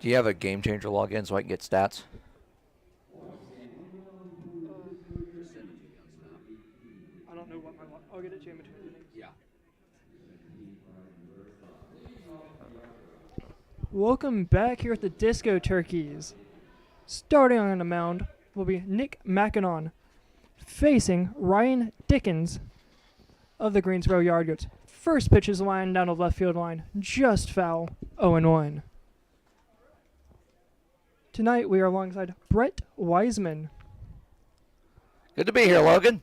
Do you have a game changer login so I can get stats? I don't know what I'll get it to you in between innings. Welcome back here at the Disco Turkeys. Starting on the mound will be Nick McKinnon facing Ryan Dickens of the Greensboro Yard Goats. First pitch is lined down the left field line, just foul, 0-1. Tonight we are alongside Brett Wiseman. Good to be here, Logan.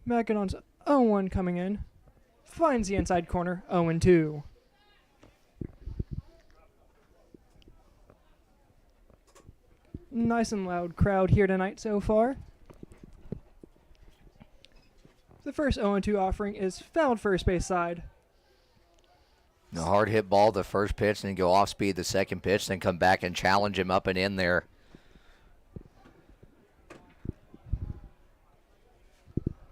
McKinnon's 0-1 coming in, finds the inside corner, 0-2. Nice and loud crowd here tonight so far. The first 0-2 offering is fouled first base side. A hard hit ball the first pitch, then go off speed the second pitch, then come back and challenge him up and in there.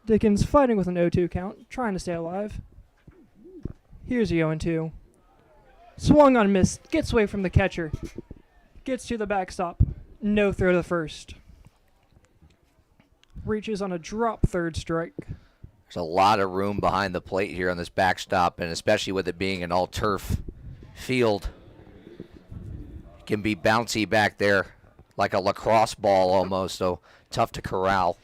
Dickens fighting with an 0-2 count, trying to stay alive. Here's the 0-2. Swung on miss, gets away from the catcher. Gets to the backstop. No throw to the first. Reaches on a drop third strike. There's a lot of room behind the plate here on this backstop, and especially with it being an all-turf field. It can be bouncy back there, like a lacrosse ball almost, so tough to corral.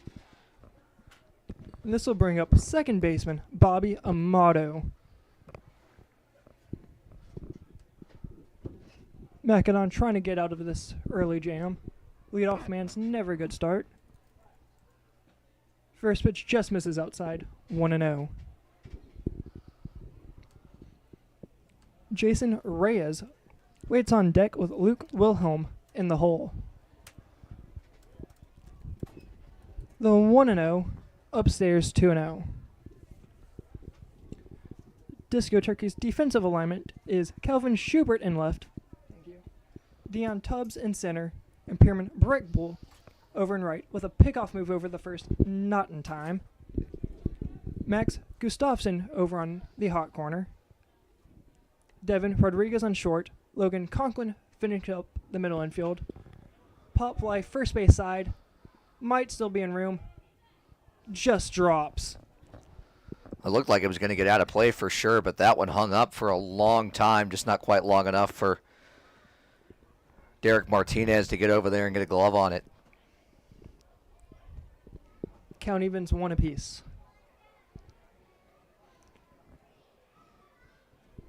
And this will bring up second baseman Bobby Amato. McKinnon trying to get out of this early jam. Leadoff man's never a good start. First pitch just misses outside, 1-0. Jason Reyes waits on deck with Luke Wilhelm in the hole. The 1-0, upstairs 2-0. Disco Turkey's defensive alignment is Calvin Schubert in left. Thank you. Dion Tubbs in center, and Pierman Brickbull over in right with a pickoff move over the first, not in time. Max Gustafsson over on the hot corner. Devin Rodriguez on short. Logan Conklin finishing up the middle infield. Pop fly first base side. Might still be in room. Just drops. It looked like it was going to get out of play for sure, but that one hung up for a long time, just not quite long enough for Derek Martinez to get over there and get a glove on it. Count evens 1 apiece.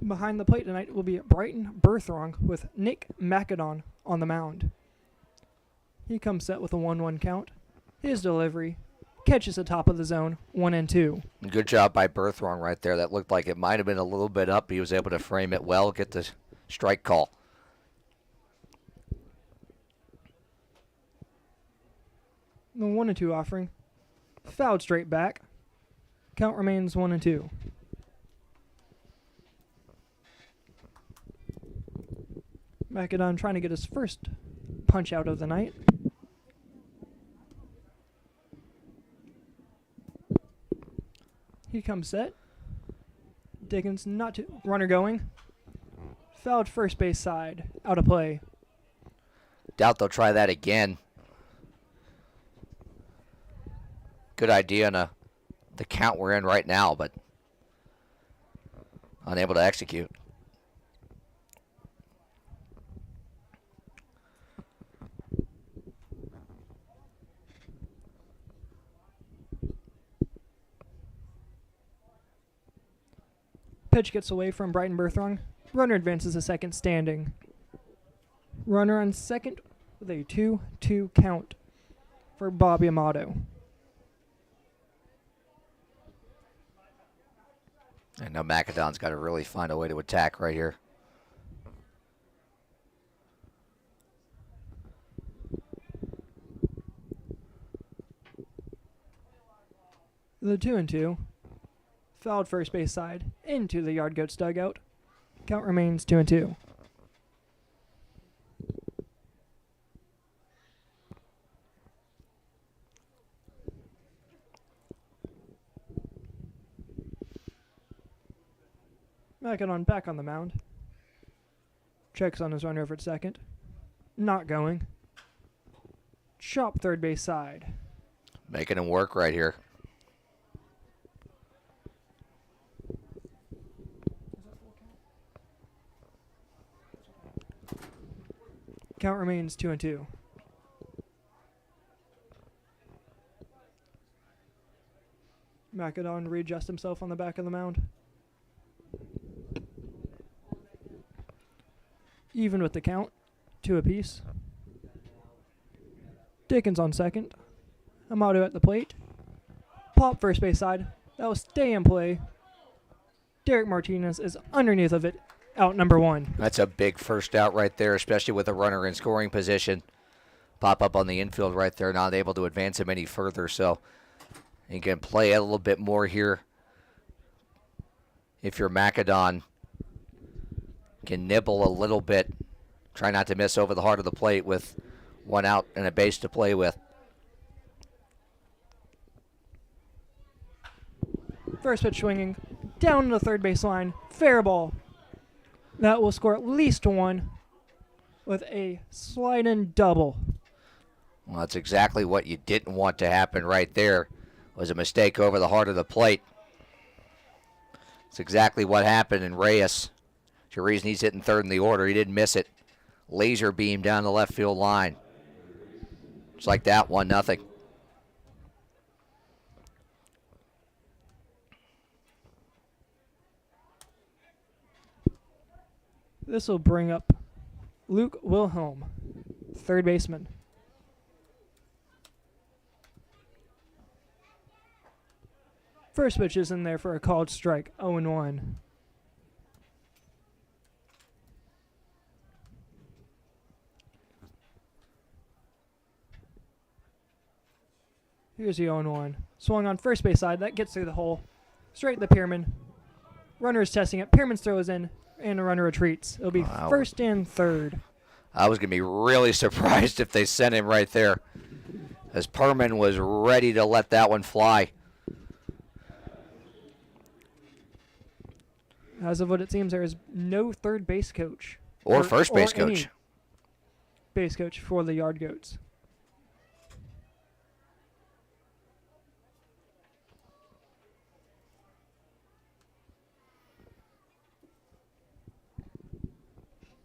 Behind the plate tonight will be Brighton Berthrong with Nick McAdon on the mound. He comes set with a 1-1 count. His delivery catches the top of the zone, 1-2. Good job by Berthrong right there. That looked like it might have been a little bit up. He was able to frame it well, get the strike call. The 1-2 offering fouled straight back. Count remains 1-2. McAdon trying to get his first punch out of the night. He comes set. Dickens not to runner going. Fouled first base side. Out of play. Doubt they'll try that again. Good idea on the count we're in right now, but unable to execute. Pitch gets away from Brighton Berthrong. Runner advances to second standing. Runner on second with a 2-2 count for Bobby Amato. And now Macadon's got to really find a way to attack right here. The 2-2. Fouled first base side into the Yard Goats dugout. Count remains 2-2. Macedon back on the mound. Checks on his runner over at second. Not going. Chop third base side. Making him work right here. Count remains 2-2. Macedon readjusts himself on the back of the mound. Even with the count, 2 apiece. Dickens on second. Amato at the plate. Pop first base side. That will stay in play. Derek Martinez is underneath of it. Out number 1. That's a big first out right there, especially with a runner in scoring position. Pop up on the infield right there, not able to advance him any further, so you can play a little bit more here. If you're Macedon, can nibble a little bit. Try not to miss over the heart of the plate with 1 out and a base to play with. First pitch swinging. Down the third base line. Fair ball. That will score at least 1 with a slide-in double. Well, that's exactly what you didn't want to happen right there. Was a mistake over the heart of the plate. It's exactly what happened in Reyes. It's the reason he's hitting third in the order. He didn't miss it. Laser beam down the left field line. Just like that, 1-0. This will bring up Luke Wilhelm, third baseman. First pitch is in there for a called strike, 0-1. Here's the 0-1. Swung on first base side. That gets through the hole. Straight to Pierman. Runner is testing it. Pierman throws in, and the runner retreats. It'll be first and third. I was going to be really surprised if they sent him right there, as Perman was ready to let that one fly. As of what it seems, there is no third base coach. Or first base coach. Any base coach for the Yard Goats.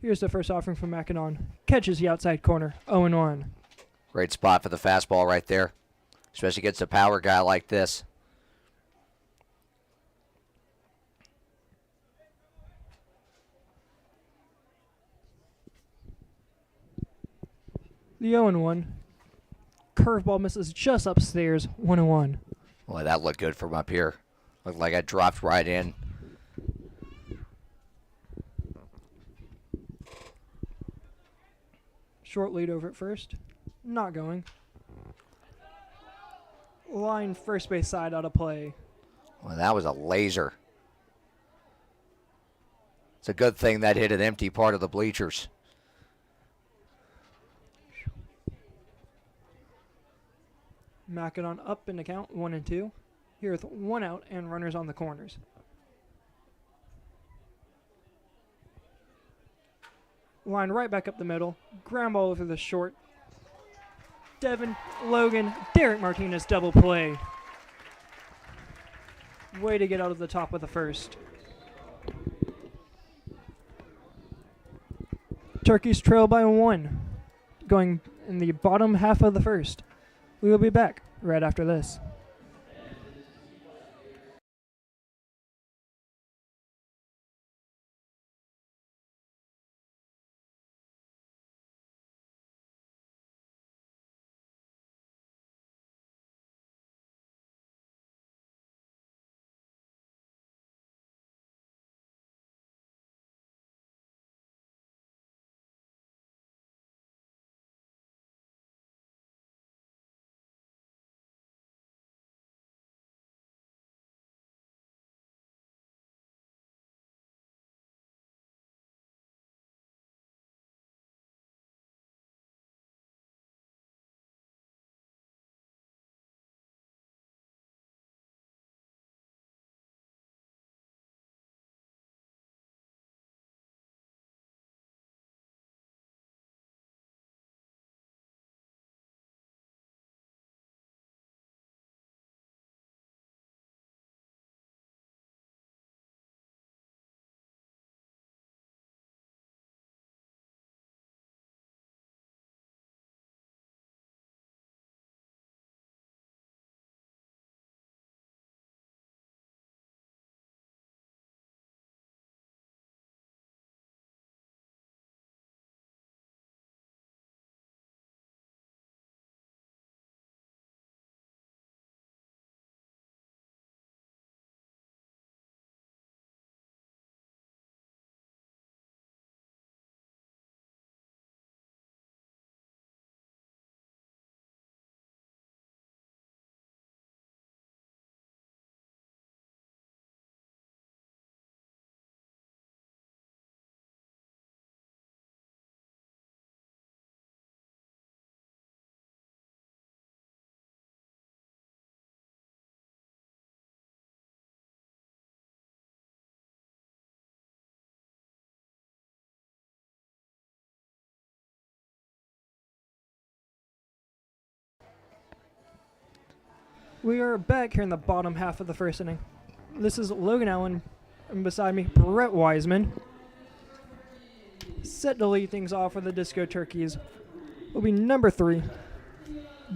Here's the first offering from Macedon. Catches the outside corner, 0-1. Great spot for the fastball right there, especially against a power guy like this. The 0-1. Curveball misses just upstairs, 1-1. Boy, that looked good from up here. Looked like it dropped right in. Short lead over at first. Not going. Line first base side out of play. Well, that was a laser. It's a good thing that hit an empty part of the bleachers. Macedon up in the count, 1-2. Here with 1 out and runners on the corners. Line right back up the middle. Ground ball over the short. Devin, Logan, Derek Martinez double play. Way to get out of the top of the first. Turkeys trail by 1. Going in the bottom half of the first. We will be back right after this. We are back here in the bottom half of the first inning. This is Logan Allen, and beside me, Brett Wiseman. Set to lead things off for the Disco Turkeys will be number 3,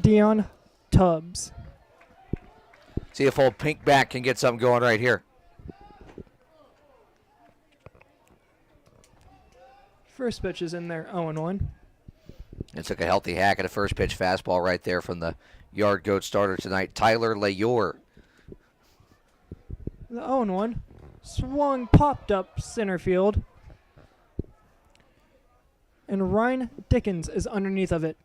Dion Tubbs. See if old Pinkback can get something going right here. First pitch is in there, 0-1. It took a healthy hack at a first pitch fastball right there from the Yard Goat starter tonight, Tyler Layor. The 0-1 swung, popped up center field, and Ryan Dickens is underneath of it.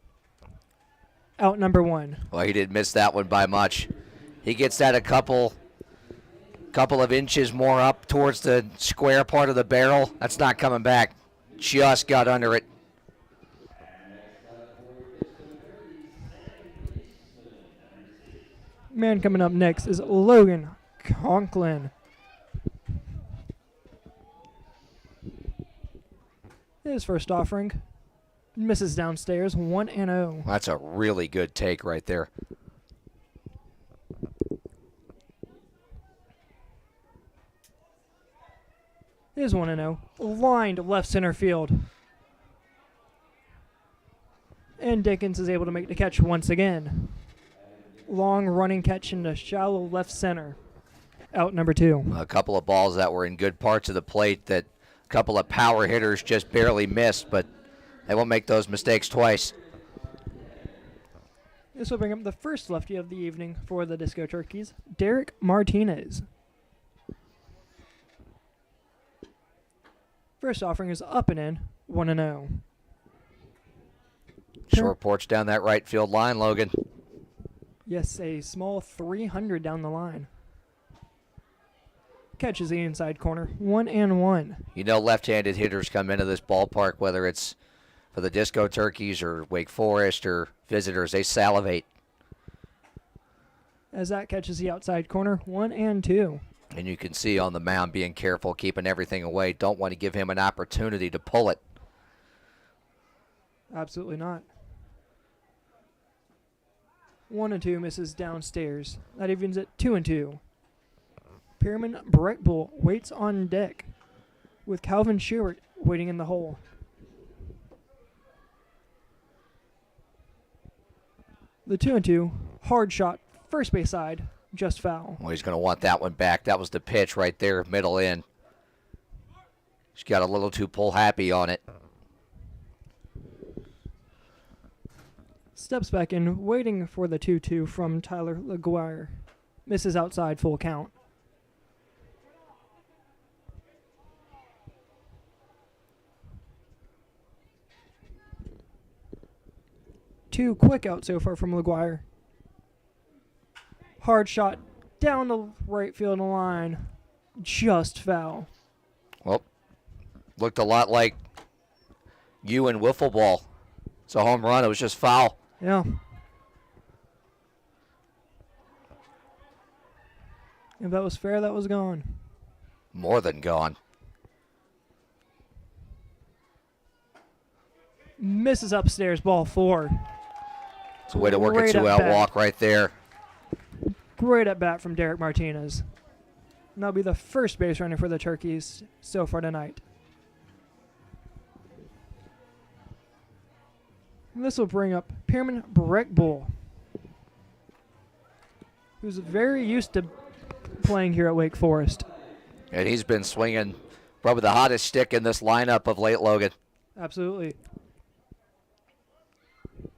Out number 1. Well, he didn't miss that one by much. He gets that a couple of inches more up towards the square part of the barrel. That's not coming back. Just got under it. Man coming up next is Logan Conklin. His first offering misses downstairs, 1-0. That's a really good take right there. Here's 1-0. Lined left center field. And Dickens is able to make the catch once again. Long running catch into shallow left center. Out number 2. A couple of balls that were in good parts of the plate that a couple of power hitters just barely missed, but they won't make those mistakes twice. This will bring up the first lefty of the evening for the Disco Turkeys, Derek Martinez. First offering is up and in, 1-0. Short porch down that right field line, Logan. Yes, a small 300 down the line. Catches the inside corner, 1-1. You know left-handed hitters come into this ballpark, whether it's for the Disco Turkeys or Wake Forest or visitors, they salivate. As that catches the outside corner, 1-2. And you can see on the mound being careful, keeping everything away. Don't want to give him an opportunity to pull it. Absolutely not. 1-2 misses downstairs. That evens at 2-2. Pyramid Break Bull waits on deck with Calvin Schubert waiting in the hole. The 2-2 hard shot, first base side, just foul. Well, he's going to want that one back. That was the pitch right there, middle in. He's got a little too pull happy on it. Steps back in, waiting for the 2-2 from Tyler LaGuire. Misses outside, full count. Two quick outs so far from LaGuire. Hard shot down the right field line. Just foul. Well, looked a lot like you in wiffle ball. It's a home run. It was just foul. Yeah. If that was fair, that was gone. More than gone. Misses upstairs, ball 4. It's a way to work a Great at two-out bat. walk right there. Great at bat from Derek Martinez. And that'll be the first base runner for the Turkeys so far tonight. And this will bring up Pyramid Break Bull, who's very used to playing here at Wake Forest. And he's been swinging probably the hottest stick in this lineup of late, Logan. Absolutely.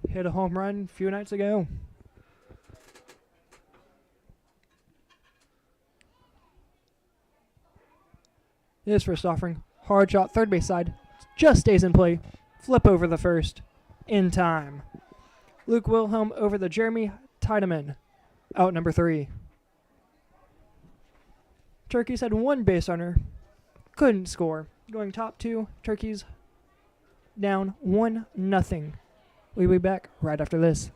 Hit a home run a few nights ago. His first offering, hard shot, third base side, just stays in play. Flip over the first, in time. Luke Wilhelm over the Jeremy Tiedemann, out number 3. Turkeys had one base runner, couldn't score. Going top 2, Turkeys down 1-0. We'll be back right after this.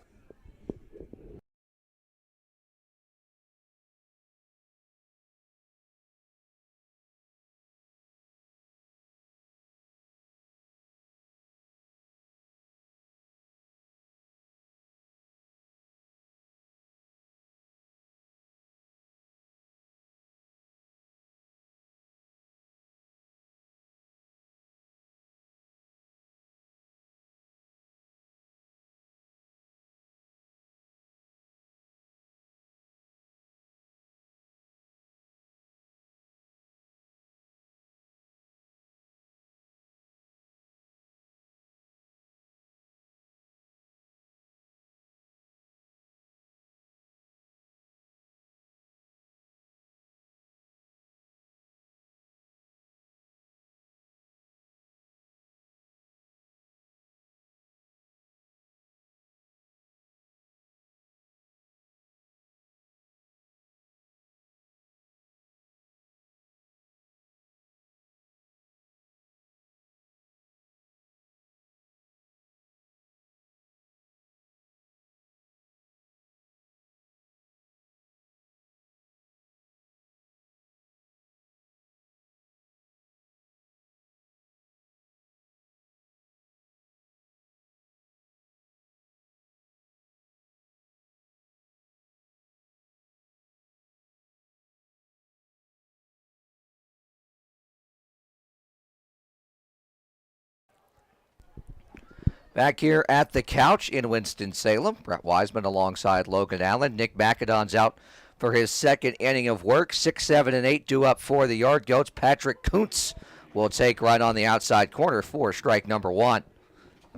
Back here at the couch in Winston-Salem, Brett Wiseman alongside Logan Allen. Nick McAdon's out for his second inning of work. 6, 7, and 8 due up for the Yard Goats. Patrick Kuntz will take right on the outside corner for strike number 1.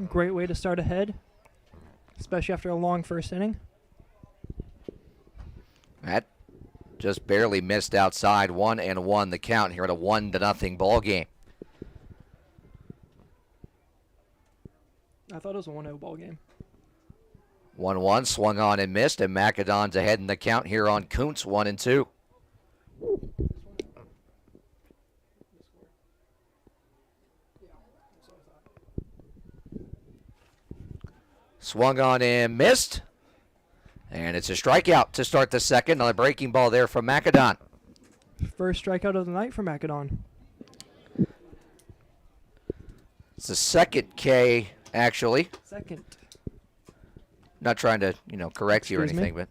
Great way to start ahead, especially after a long first inning. That just barely missed outside. 1-1 the count here at a 1-0 ball game. I thought it was a 1-0 ball game. 1-1 swung on and missed, and McAdon's ahead in the count here on Kuntz, 1-2. Swung on and missed. And it's a strikeout to start the second on a breaking ball there from McAdon. First strikeout of the night for McAdon. It's the second K, actually. Second. Not trying to, correct you or Excuse me? anything, but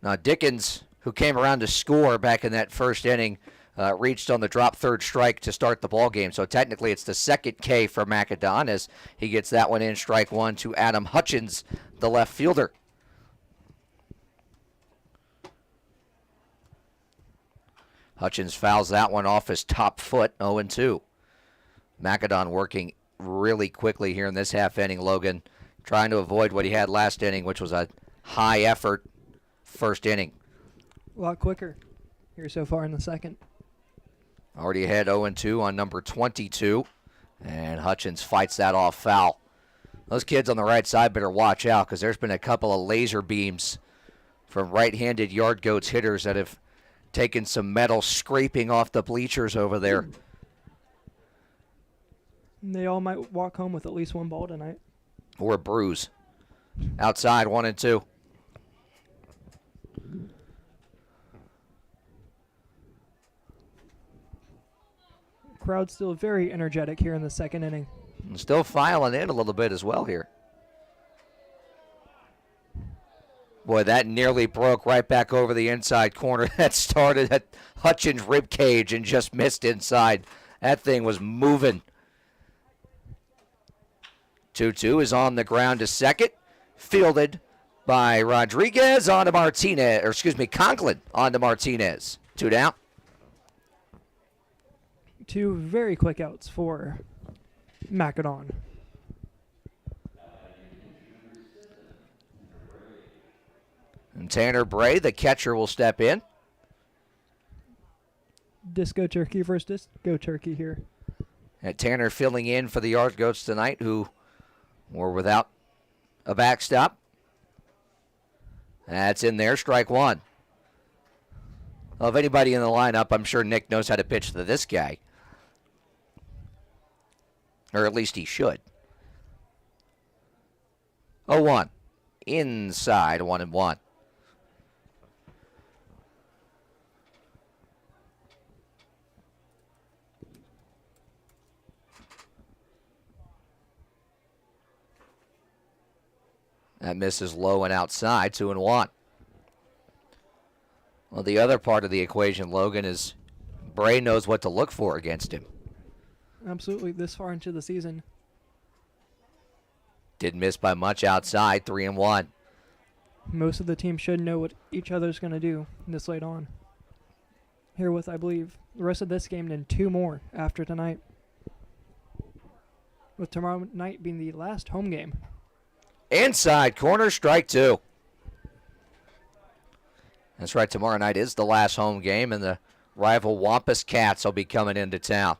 now Dickens, who came around to score back in that first inning, reached on the drop third strike to start the ball game. So technically it's the second K for McAdon as he gets that one in, strike 1 to Adam Hutchins, the left fielder. Hutchins fouls that one off his top foot, 0-2. McAdon working really quickly here in this half inning, Logan, trying to avoid what he had last inning, which was a high effort first inning. A lot quicker here so far in the second. Already ahead 0-2 on number 22, and Hutchins fights that off foul. Those kids on the right side better watch out because there's been a couple of laser beams from right-handed Yard Goats hitters that have taken some metal scraping off the bleachers over there. They all might walk home with at least one ball tonight. Or a bruise. Outside, 1-2. Crowd still very energetic here in the second inning. And still filing in a little bit as well here. Boy, that nearly broke right back over the inside corner. That started at Hutchins' rib cage and just missed inside. That thing was moving. 2-2 is on the ground to second. Fielded by Rodriguez on to Martinez, Conklin on to Martinez. 2 down. 2 very quick outs for McAdon. And Tanner Bray, the catcher, will step in. Disco Turkey versus Disco Turkey here. And Tanner filling in for the Yard Goats tonight, who were without a backstop. That's in there, strike 1. Well, if anybody in the lineup, I'm sure Nick knows how to pitch to this guy. Or at least he should. 0-1. Inside, 1-1. That misses low and outside, 2-1. Well, the other part of the equation, Logan, is Bray knows what to look for against him. Absolutely, this far into the season. Didn't miss by much outside, 3-1. Most of the team should know what each other's going to do this late on. Here with, I believe, the rest of this game and 2 more after tonight. With tomorrow night being the last home game. Inside corner, strike 2. That's right, tomorrow night is the last home game, and the rival Wampus Cats will be coming into town.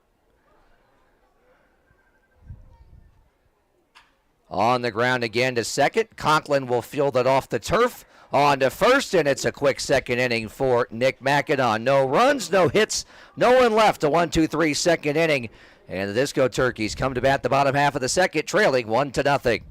On the ground again to second. Conklin will field it off the turf. On to first, and it's a quick second inning for Nick McAdon. No runs, no hits, no one left. A 1-2-3 second inning. And the Disco Turkeys come to bat the bottom half of the second, trailing 1-0.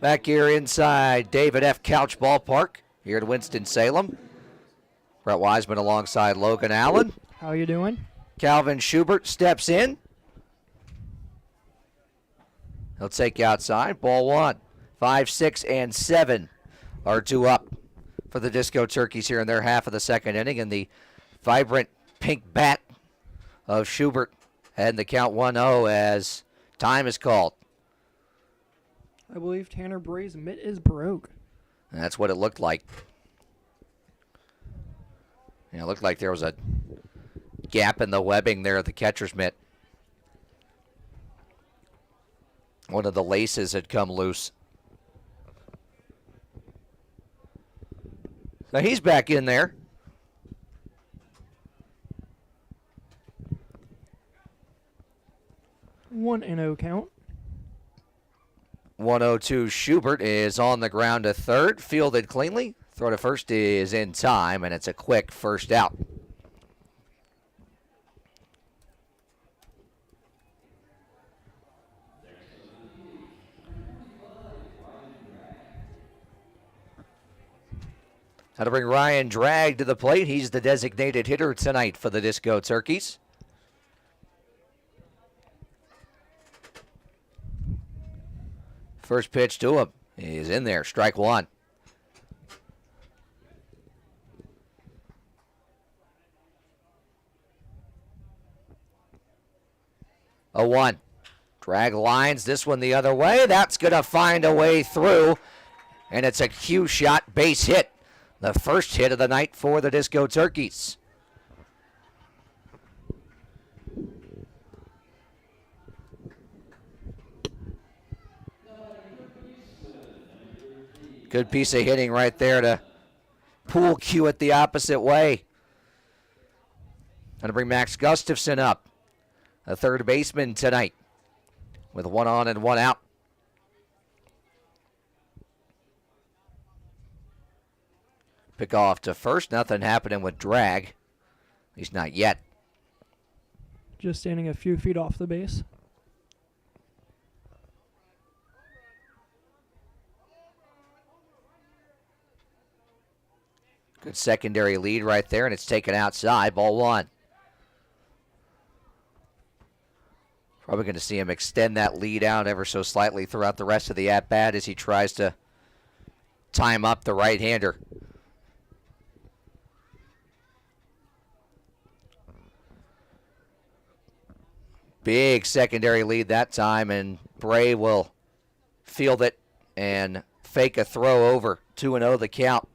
Back here inside David F. Couch Ballpark here at Winston-Salem. Brett Wiseman alongside Logan Allen. How you doing? Calvin Schubert steps in. He'll take outside. Ball one. 5, 6, and 7 are two up for the Disco Turkeys here in their half of the second inning. And the vibrant pink bat of Schubert heading the count 1-0 as time is called. I believe Tanner Bray's mitt is broke. And that's what it looked like. Yeah, it looked like there was a gap in the webbing there at the catcher's mitt. One of the laces had come loose. So he's back in there. 1-0 count. 1-0 Schubert is on the ground to third, fielded cleanly. Throw to first is in time, and it's a quick first out. How to bring Ryan Dragg to the plate. He's the designated hitter tonight for the Disco Turkeys. First pitch to him. He's in there. Strike one. A 1. Drag lines this one the other way. That's going to find a way through. And it's a cue shot base hit. The first hit of the night for the Disco Turkeys. Good piece of hitting right there to pull cue it the opposite way. Going to bring Max Gustafson up, a third baseman tonight, with 1 on and 1 out. Pick off to first. Nothing happening with Drag. At least not yet. Just standing a few feet off the base. Good secondary lead right there, and it's taken outside. Ball 1. Probably going to see him extend that lead out ever so slightly throughout the rest of the at-bat as he tries to time up the right-hander. Big secondary lead that time, and Bray will field it and fake a throw over. 2-0 the count.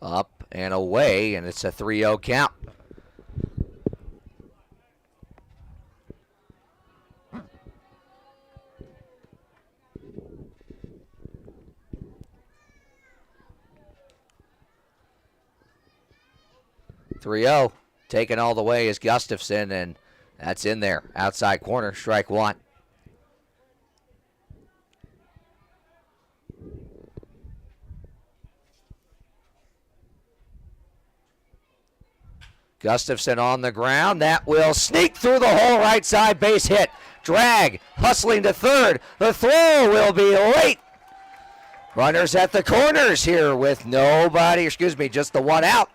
Up and away, and it's a 3-0 count. Taken all the way is Gustafson, and that's in there. Outside corner, strike 1. Gustafson on the ground. That will sneak through the hole, right side, base hit. Drag, hustling to third. The throw will be late. Runners at the corners here with nobody, just the 1 out.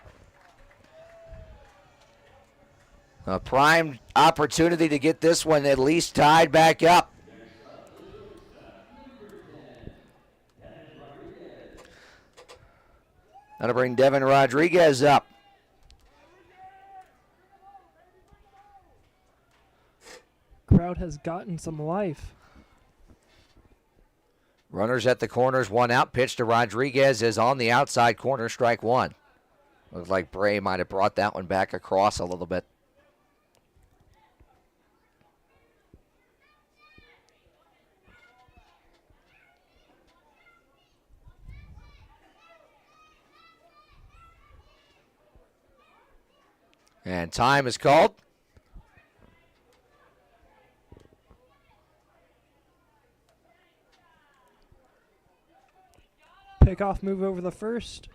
A prime opportunity to get this one at least tied back up. Now to bring Devin Rodriguez up. Crowd has gotten some life. Runners at the corners, 1 out. Pitch to Rodriguez is on the outside corner, strike 1. Looks like Bray might have brought that one back across a little bit. And time is called. Pickoff move over the first.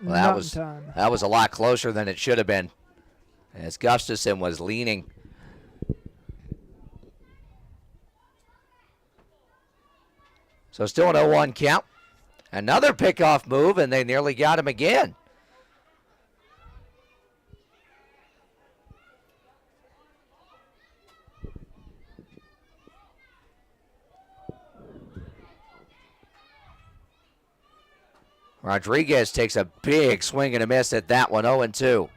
Well, Not in time. that was a lot closer than it should have been, as Gustafson was leaning. So still an 0-1 count. Another pickoff move, and they nearly got him again. Rodriguez takes a big swing and a miss at that one, 0-2.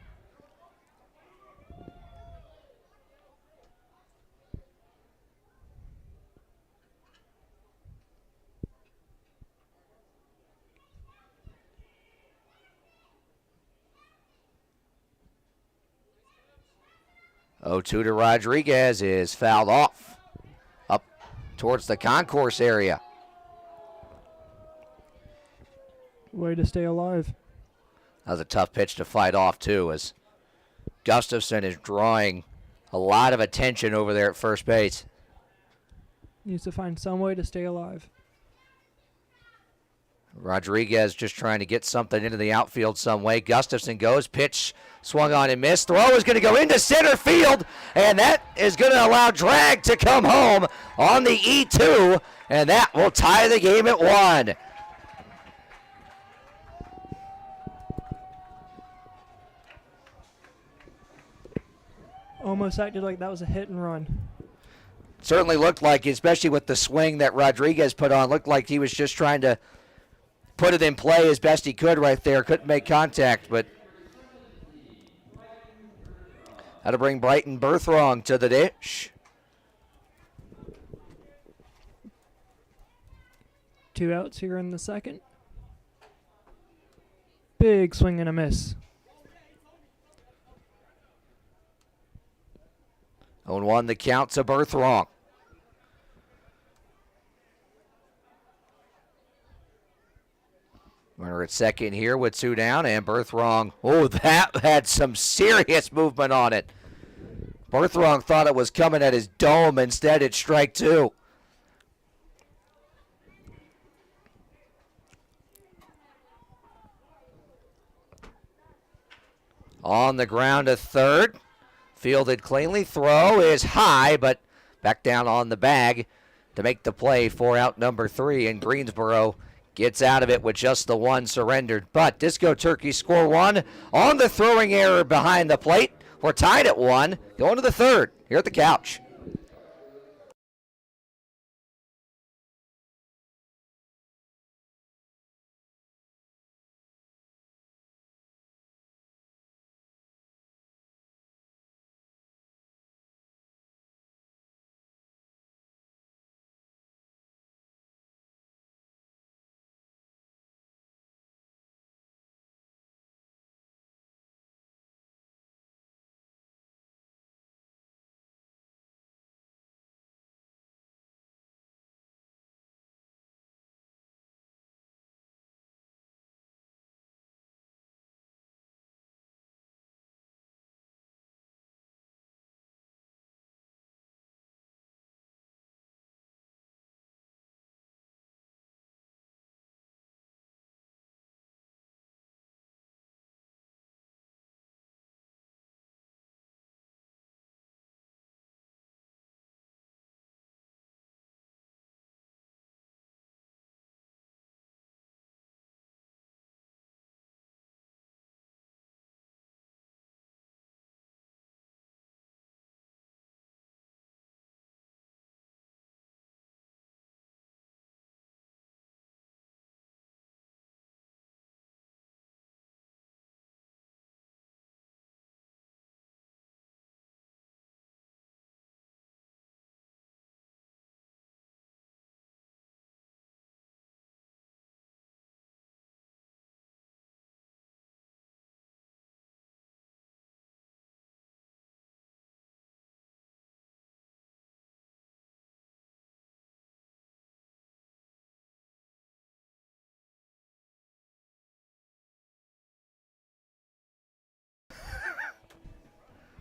To Rodriguez is fouled off up towards the concourse area. Way to stay alive. That was a tough pitch to fight off, too, as Gustafson is drawing a lot of attention over there at first base. Needs to find some way to stay alive. Rodriguez just trying to get something into the outfield some way. Gustafson goes, pitch swung on and missed. Throw is going to go into center field, and that is going to allow drag to come home on the E2, and that will tie the game at 1. Almost acted like that was a hit and run. Certainly looked like, especially with the swing that Rodriguez put on, looked like he was just trying to put it in play as best he could right there. Couldn't make contact, but had to bring Brighton Berthrong to the dish. 2 outs here in the second. Big swing and a miss. 0-1 the count to Berthrong. Runner at second here with 2 down, and Berthrong, that had some serious movement on it. Berthrong thought it was coming at his dome. Instead, it's strike 2. On the ground to third. Fielded cleanly. Throw is high, but back down on the bag to make the play for out number 3. And Greensboro gets out of it with just the 1 surrendered. But Disco Turkey score 1 on the throwing error behind the plate. We're tied at 1. Going to the third here at the couch.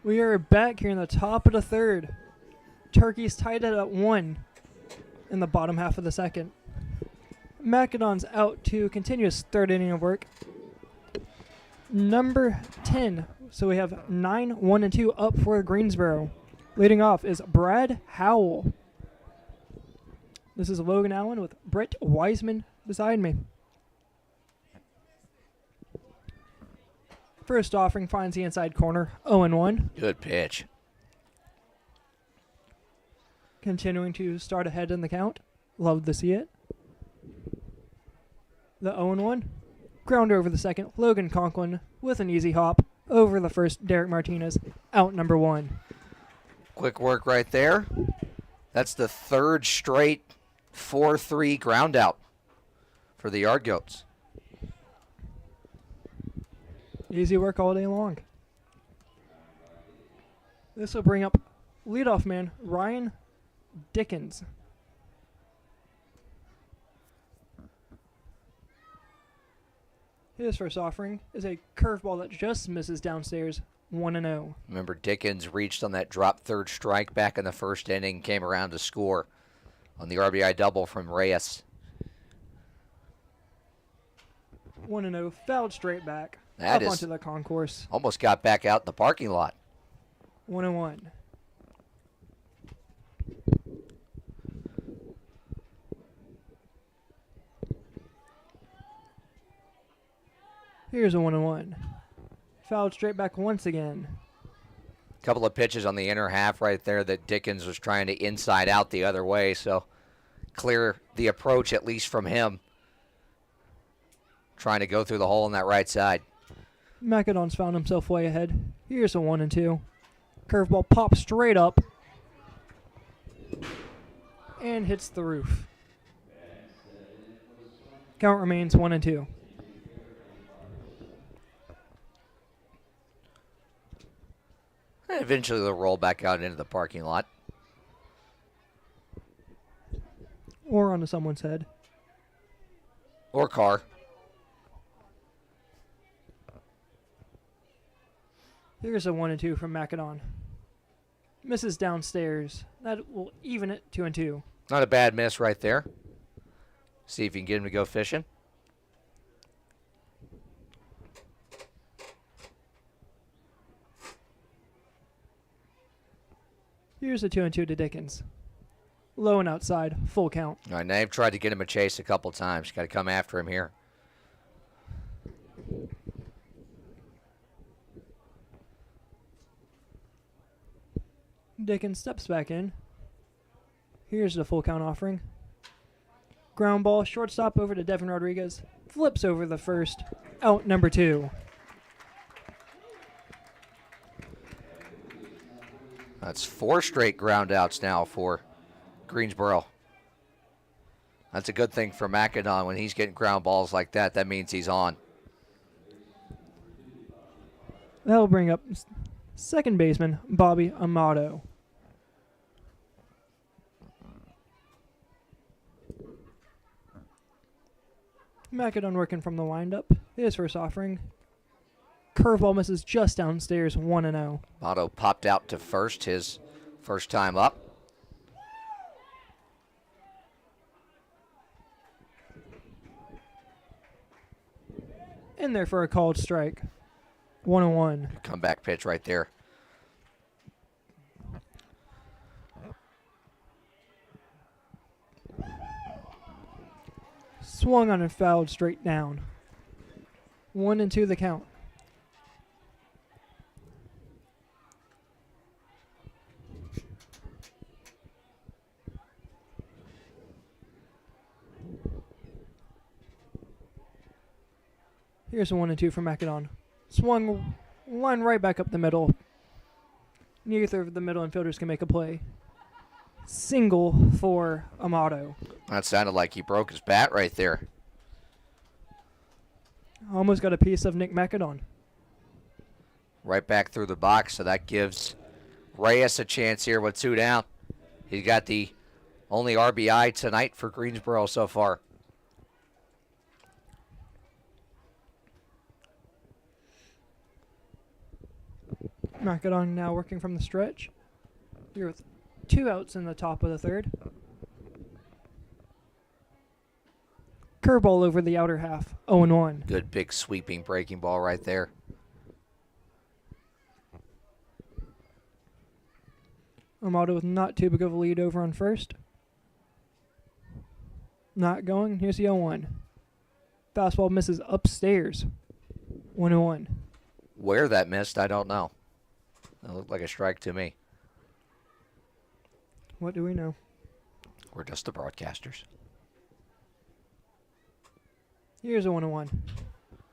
We are back here in the top of the third. Turkey's tied it at 1 in the bottom half of the second. Macedon's out to continue his third inning of work. number 10. So we have 9, 1, and 2 up for Greensboro. Leading off is Brad Howell. This is Logan Allen with Brett Wiseman beside me. First offering finds the inside corner, 0-1. Good pitch. Continuing to start ahead in the count. Love to see it. The 0-1. Ground over the second. Logan Conklin with an easy hop. Over the first, Derek Martinez. Out number 1. Quick work right there. That's the third straight 4-3 ground out for the Yard Goats. Easy work all day long. This will bring up leadoff man Ryan Dickens. His first offering is a curveball that just misses downstairs, 1-0. Remember, Dickens reached on that drop third strike back in the first inning, came around to score on the RBI double from Reyes. 1-0, fouled straight back. That up is onto the concourse. almost got back out in the parking lot. 1-1. Here's a 1-1. Fouled straight back once again. Couple of pitches on the inner half right there that Dickens was trying to inside out the other way, so clear the approach at least from him. Trying to go through the hole on that right side. Macedon's found himself way ahead. Here's a 1-2. Curveball pops straight up and hits the roof. Count remains 1-2. And eventually they'll roll back out into the parking lot. Or onto someone's head. Or car. Here's a 1-2 from Macedon. Misses downstairs. That will even it 2-2. Not a bad miss right there. See if you can get him to go fishing. Here's a 2-2 to Dickens. Low and outside, full count. All right, now they've tried to get him a chase a couple times. Got to come after him here. Dickens steps back in. Here's the full count offering. Ground ball, shortstop over to Devin Rodriguez. Flips over the first. Out number 2. That's 4 straight ground outs now for Greensboro. That's a good thing for Macedon. When he's getting ground balls like that, that means he's on. That'll bring up second baseman Bobby Amato. Macedon working from the windup. His first offering. Curveball misses just downstairs, 1-0. Amato popped out to first his first time up. In there for a called strike. 1-1. Comeback pitch right there. Swung on and fouled straight down. 1-2 the count. Here's a 1-2 from Macedon. Swung line right back up the middle. Neither of the middle infielders can make a play. Single for Amato. That sounded like he broke his bat right there. Almost got a piece of Nick Macedon. Right back through the box, so that gives Reyes a chance here with 2 down. He's got the only RBI tonight for Greensboro so far. Macedon now working from the stretch. Here with 2 outs in the top of the third. Curveball over the outer half. 0-1. Good big sweeping breaking ball right there. Amato with not too big of a lead over on first. Not going. Here's the 0-1. Fastball misses upstairs. 1-1. Where that missed, I don't know. It looked like a strike to me. What do we know? We're just the broadcasters. Here's a 1-1.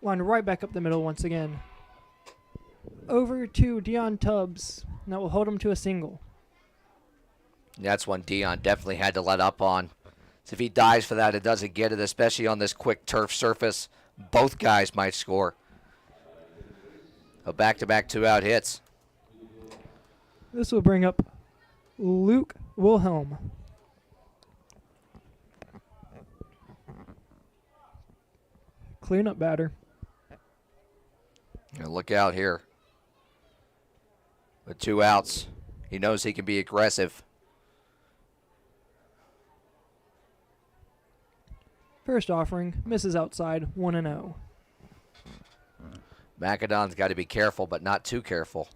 Line right back up the middle once again. Over to Dion Tubbs. That will hold him to a single. That's one Dion definitely had to let up on. So if he dives for that, it doesn't get it, especially on this quick turf surface. Both guys might score. A back-to-back two-out hits. This will bring up Luke Wilhelm. Cleanup batter. Now look out here. With 2 outs, he knows he can be aggressive. First offering, misses outside, 1-0. Macedon's got to be careful, but not too careful.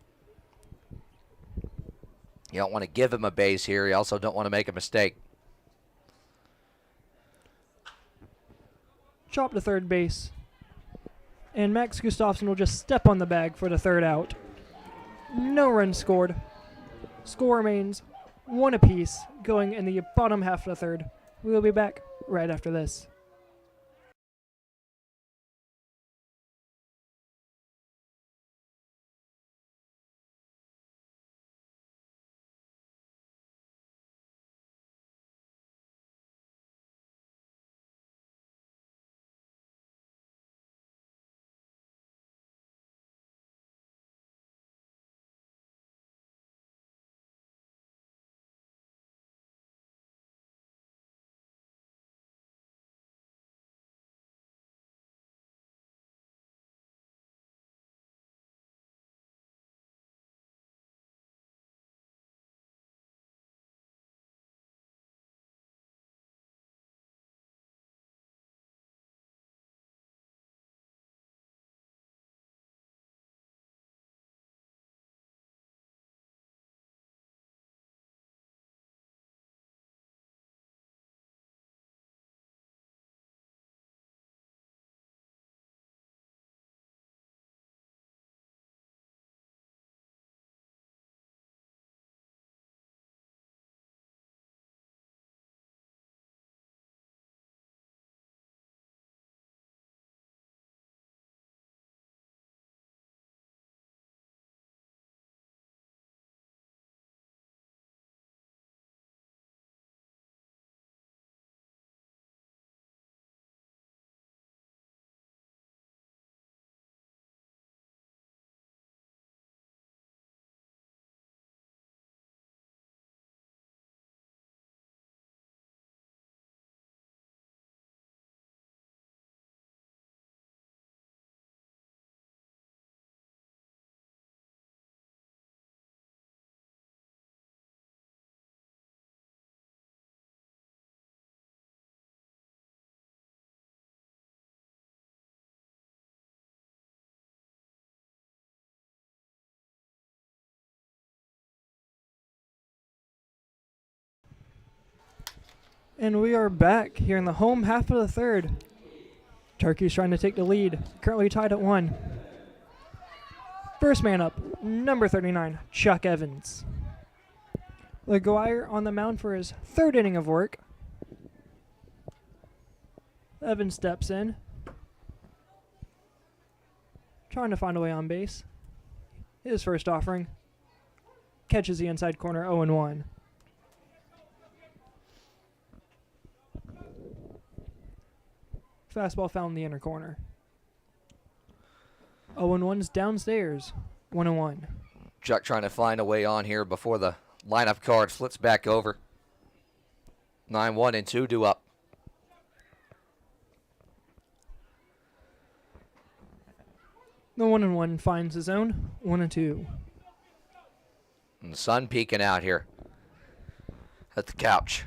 You don't want to give him a base here. You also don't want to make a mistake. Chop to third base. And Max Gustafson will just step on the bag for the third out. No runs scored. Score remains 1 apiece going in the bottom half of the third. We will be back right after this. And we are back here in the home half of the third. Turkey's trying to take the lead. Currently tied at 1. First man up, number 39, Chuck Evans. LaGuire on the mound for his 3rd inning of work. Evans steps in. Trying to find a way on base. His first offering. Catches the inside corner, 0-1. Fastball found in the inner corner. 0-1's downstairs. 1-1. Chuck trying to find a way on here before the lineup card flips back over. 9-1 and 2 due up. The 1-1 finds his own. 1-2. And the sun peeking out here at the couch.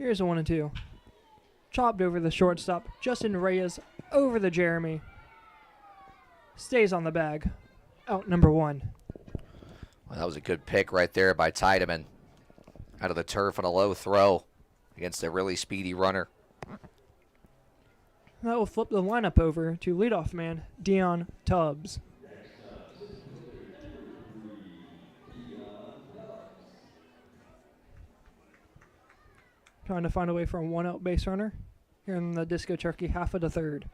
Here's a 1-2. Chopped over the shortstop. Justin Reyes over the Jeremy. Stays on the bag. Out number 1. Well, that was a good pick right there by Tiedemann. Out of the turf on a low throw against a really speedy runner. That will flip the lineup over to leadoff man Dion Tubbs. Trying to find a way for a 1-out base runner here in the Disco Turkey half of the third.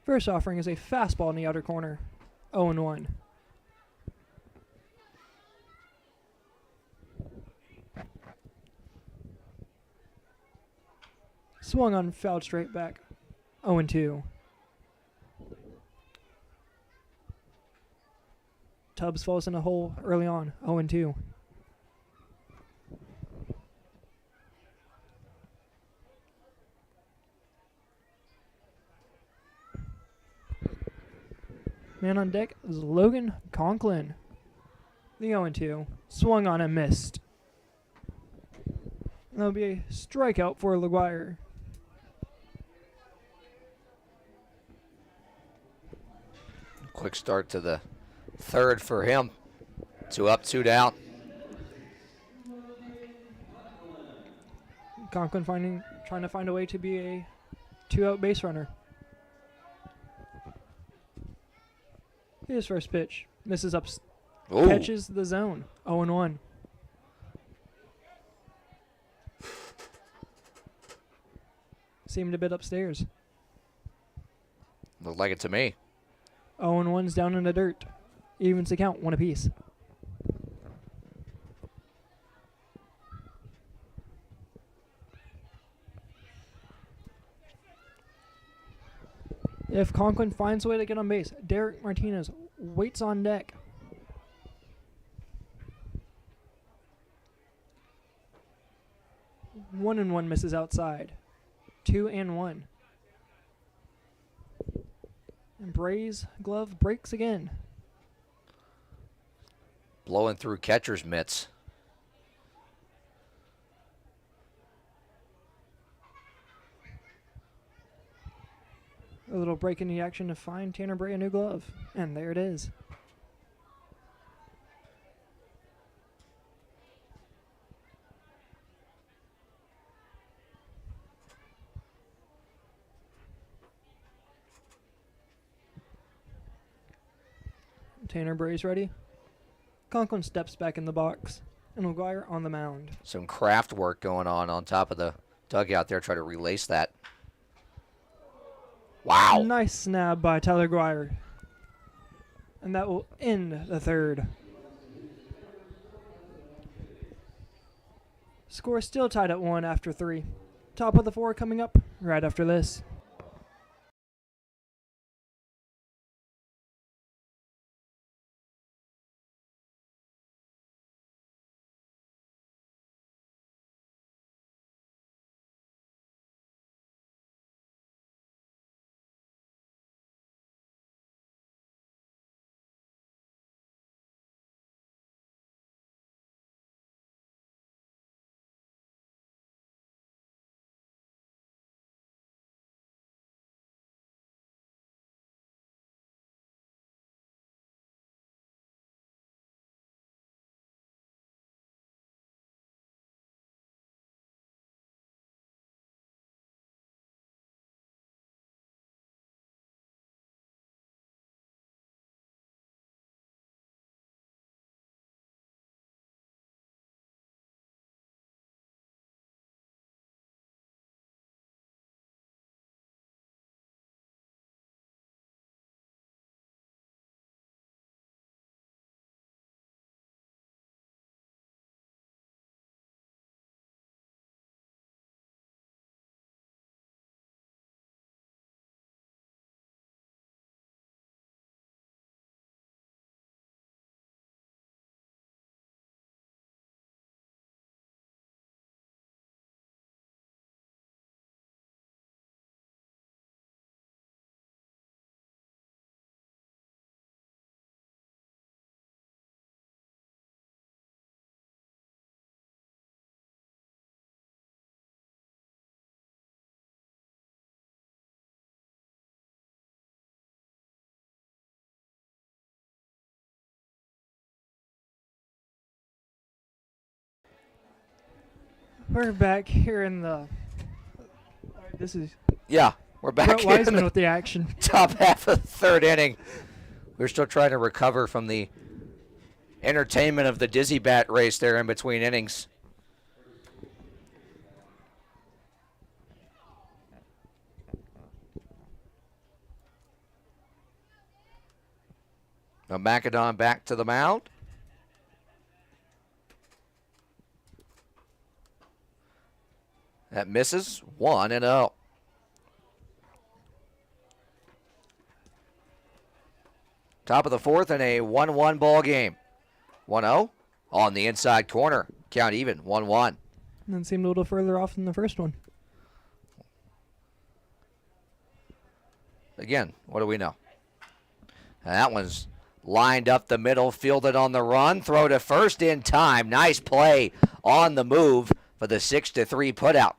First offering is a fastball in the outer corner. 0-1. Swung on, fouled straight back. 0-2. Tubbs falls in a hole early on. 0-2. Man on deck is Logan Conklin. The 0-2. Swung on and missed. That'll be a strikeout for LaGuire. Quick start to the third for him. 2 up, 2 down. Conklin trying to find a way to be a 2-out base runner. His first pitch misses up, Ooh. catches the zone. 0-1. Seemed a bit upstairs. Looked like it to me. 0-1's down in the dirt. Evens the count, 1 apiece. If Conklin finds a way to get on base, Derek Martinez waits on deck. One and one misses outside. 2-1. And Bray's glove breaks again. Blowing through catcher's mitts. A little break in the action to find Tanner Bray a new glove. And there it is. Tanner Bray's ready. Conklin steps back in the box. And McGuire on the mound. Some craft work going on top of the dugout there. Try to relace that. Wow. Nice snap by Tyler Guire. And that will end the third. Score still tied at 1 after 3. Top of the 4 coming up right after this. We're back here in the. All right, this is Yeah, we're back Brett here in Wiseman the with the action. top half of the third inning. We're still trying to recover from the entertainment of the dizzy bat race there in between innings. Now Macedon back to the mound. That misses 1-0. Top of the fourth in a 1-1 ball game. 1-0 on the inside corner. Count even, 1-1. And then seemed a little further off than the first one. Again, what do we know? And that one's lined up the middle, fielded on the run, throw to first in time. Nice play on the move for the 6-3 putout.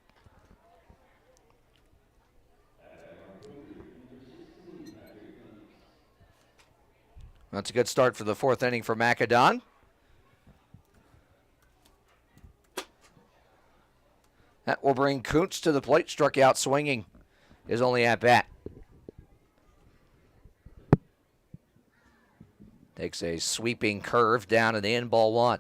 That's a good start for the fourth inning for Macedon. That will bring Kuntz to the plate. Struck out swinging. Is only at bat. Takes a sweeping curve down and in, ball one.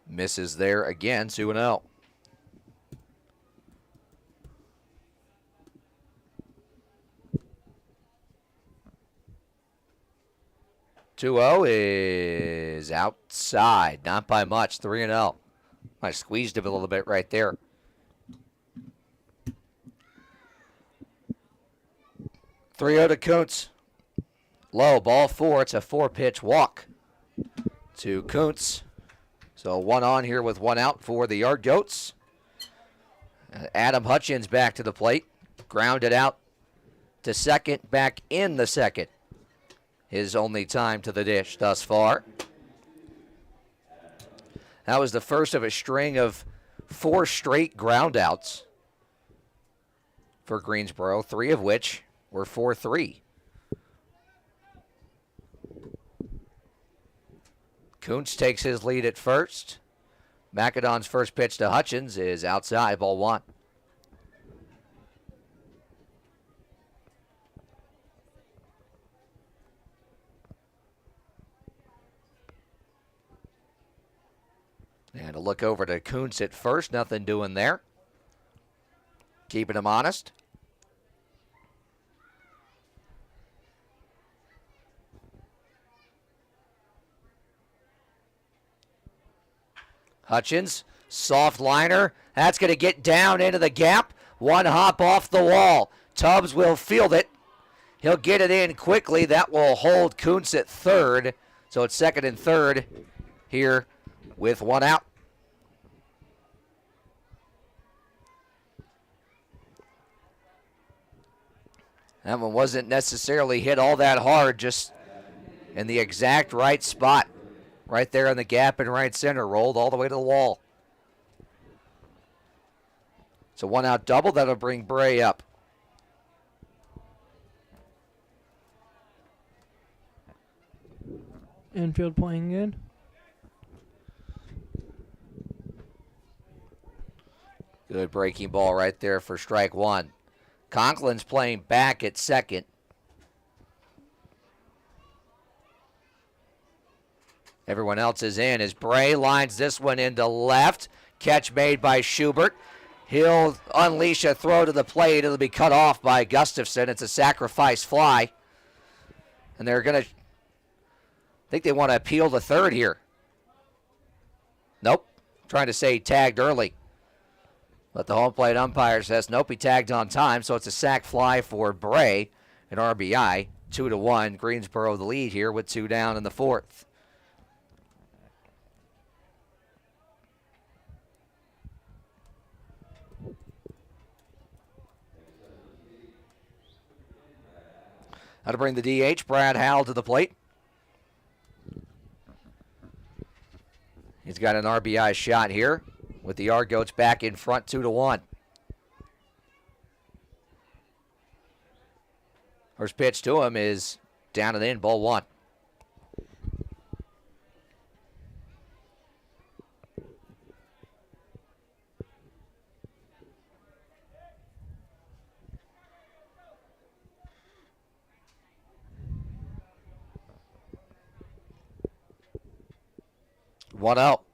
Misses there again, 2-0. 2-0 is outside, not by much, 3-0. I squeezed him a little bit right there. Three-0 to Kuntz. Low, ball four. It's a four-pitch walk to Kuntz. So one on here with one out for the Yard Goats. Adam Hutchins back to the plate. Grounded out to second, back in the second. His only time to the dish thus far. That was the first of a string of 4 straight groundouts for Greensboro, 3 of which were 4-3. Kuntz takes his lead at first. Macedon's first pitch to Hutchins is outside, ball one. And a look over to Kuntz at first. Nothing doing there. Keeping him honest. Hutchins, soft liner. That's going to get down into the gap. One hop off the wall. Tubbs will field it. He'll get it in quickly. That will hold Kuntz at third. So it's second and third here with one out. That one wasn't necessarily hit all that hard, just in the exact right spot. Right there in the gap in right center, rolled all the way to the wall. It's a one out double. That'll bring Bray up. Infield playing in. Good breaking ball right there for strike one. Conklin's playing back at second. Everyone else is in as Bray lines this one into left. Catch made by Schubert. He'll unleash a throw to the plate. It'll be cut off by Gustafson. It's a sacrifice fly. And they're going to, I think they want to appeal to third here. Nope. Trying to say tagged early. But the home plate umpire says nope, he tagged on time. So it's a sac fly for Bray, an RBI. 2-1. Greensboro the lead here with 2 down in the fourth. How to bring the DH, Brad Howell to the plate. He's got an RBI shot here with the Yard Goats back in front 2-1. First pitch to him is down and in, ball one. One out.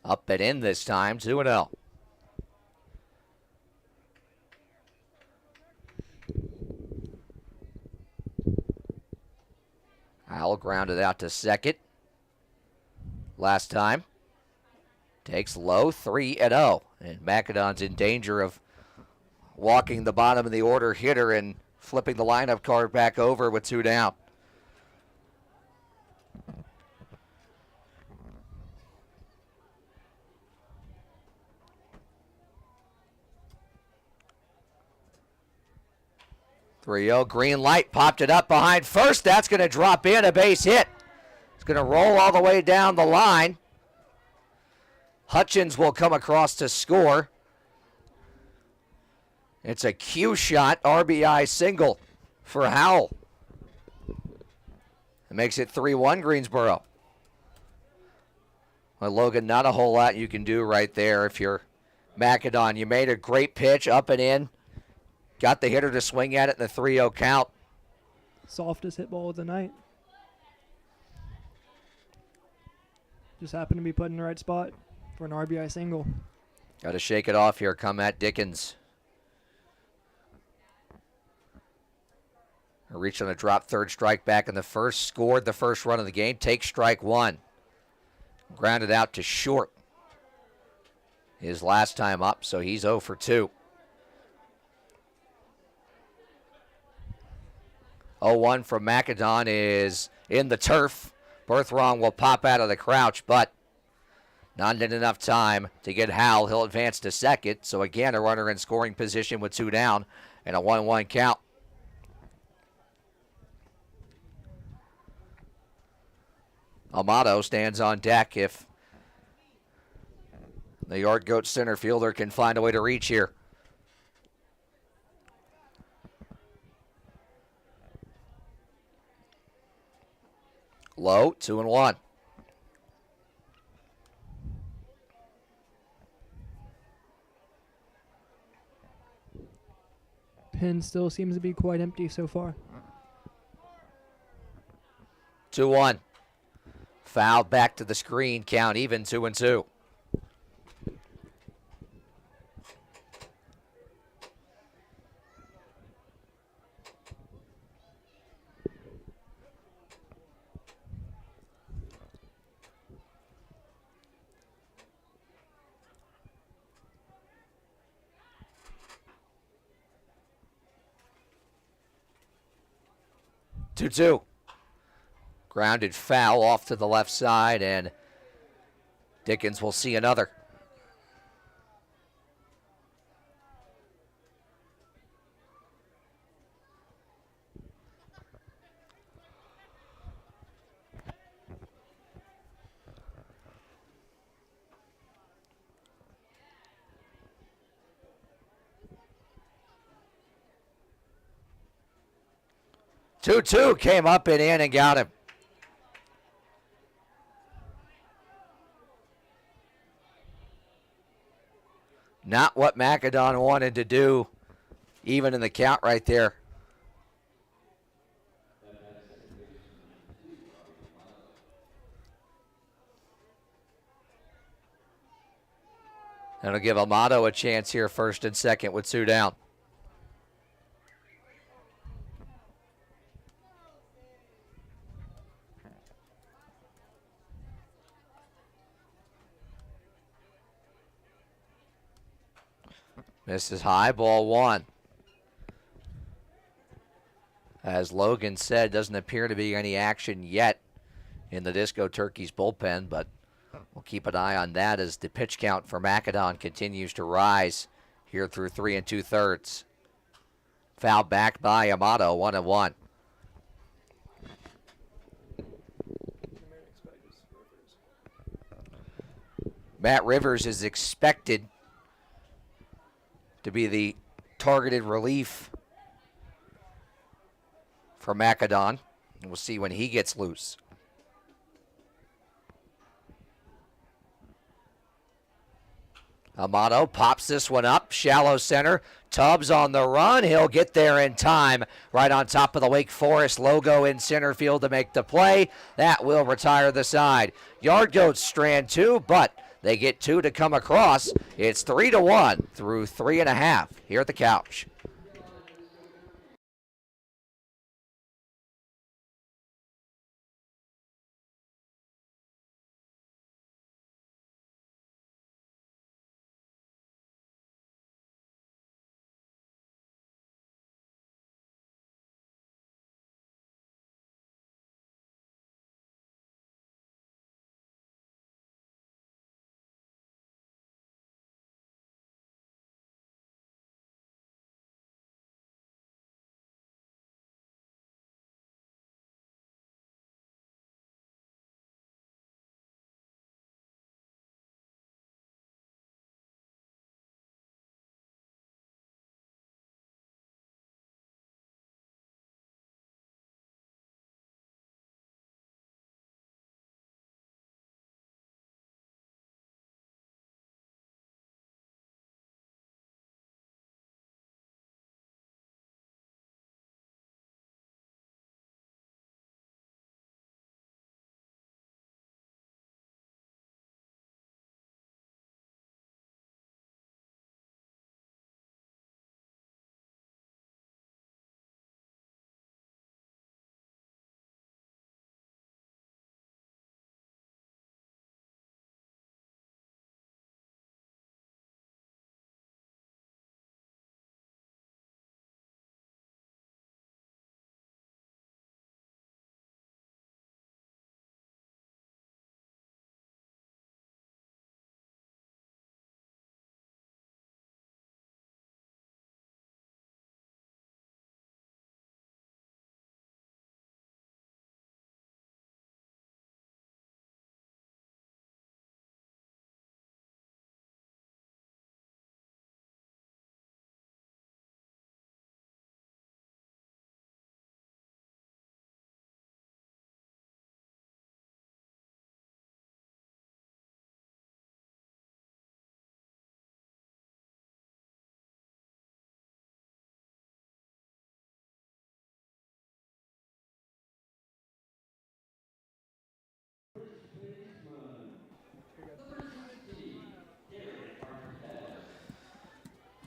Up and in this time, 2-0. Howell grounded out to second. Last time. Takes low, 3-0. And Macedon's in danger of walking the bottom of the order hitter and flipping the lineup card back over with 2 down. Green light, popped it up behind first. That's going to drop in, a base hit. It's going to roll all the way down the line. Hutchins will come across to score. It's a Q shot, RBI single for Howell. It makes it 3-1 Greensboro. Well, Logan, not a whole lot you can do right there if you're Macedon. You made a great pitch up and in. Got the hitter to swing at it in the 3-0 count. Softest hit ball of the night. Just happened to be put in the right spot for an RBI single. Got to shake it off here. Come at Dickens. Reached on a drop third strike back in the first. Scored the first run of the game. Takes strike one. Grounded out to short. His last time up, so he's 0 for 2. 0-1 from Macedon is in the turf. Berthrong will pop out of the crouch, but not in enough time to get Howell. He'll advance to second. So again, a runner in scoring position with 2 down and a 1-1 count. Amato stands on deck if the Yard Goat center fielder can find a way to reach here. Low, 2-1. Pin still seems to be quite empty so far. 2-1. Foul back to the screen. Count even, 2-2. Two. Grounded foul off to the left side, and Dickens will see another. Two came up and in and got him. Not what Macedon wanted to do, even in the count right there. That'll give Amato a chance here, first and second with 2 down. Misses high, ball 1. As Logan said, doesn't appear to be any action yet in the Disco Turkeys bullpen, but we'll keep an eye on that as the pitch count for Macedon continues to rise here through 3 2/3. Foul back by Amato, 1-1. Matt Rivers is expected to be the targeted relief for Macedon. We'll see when he gets loose. Amato pops this one up, shallow center. Tubbs on the run. He'll get there in time. Right on top of the Wake Forest logo in center field to make the play. That will retire the side. Yard Goats strand 2, but they get 2 to come across. It's 3-1 through 3.5 here at the couch.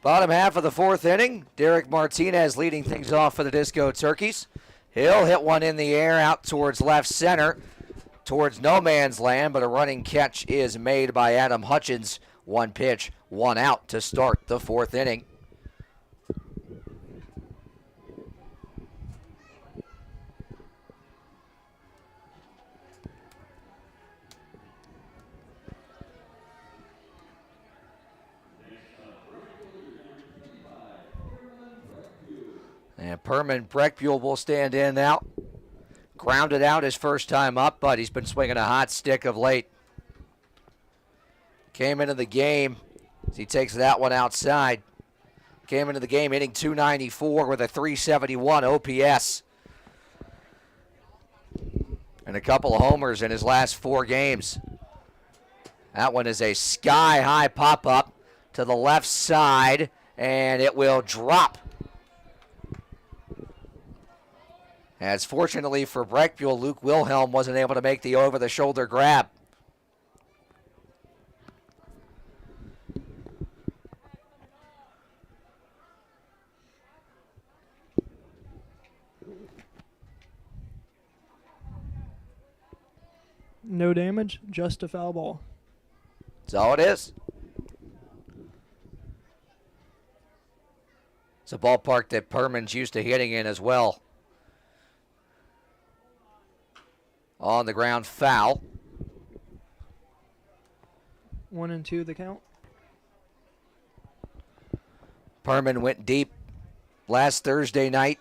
Bottom half of the 4th inning. Derek Martinez leading things off for the Disco Turkeys. He'll hit one in the air out towards left center, towards no man's land, but a running catch is made by Adam Hutchins. 1 pitch, 1 out to start the 4th inning. And Perman Breckbuell will stand in now. Grounded out his first time up, but he's been swinging a hot stick of late. Came into the game as he takes that one outside. Came into the game hitting .294 with a .371 OPS. And a couple of homers in his last 4 games. That one is a sky-high pop-up to the left side, and it will drop. As fortunately for Breckbuell, Luke Wilhelm wasn't able to make the over-the-shoulder grab. No damage, just a foul ball. That's all it is. It's a ballpark that Perman's used to hitting in as well. On the ground, foul. 1-2 the count. Perman went deep last Thursday night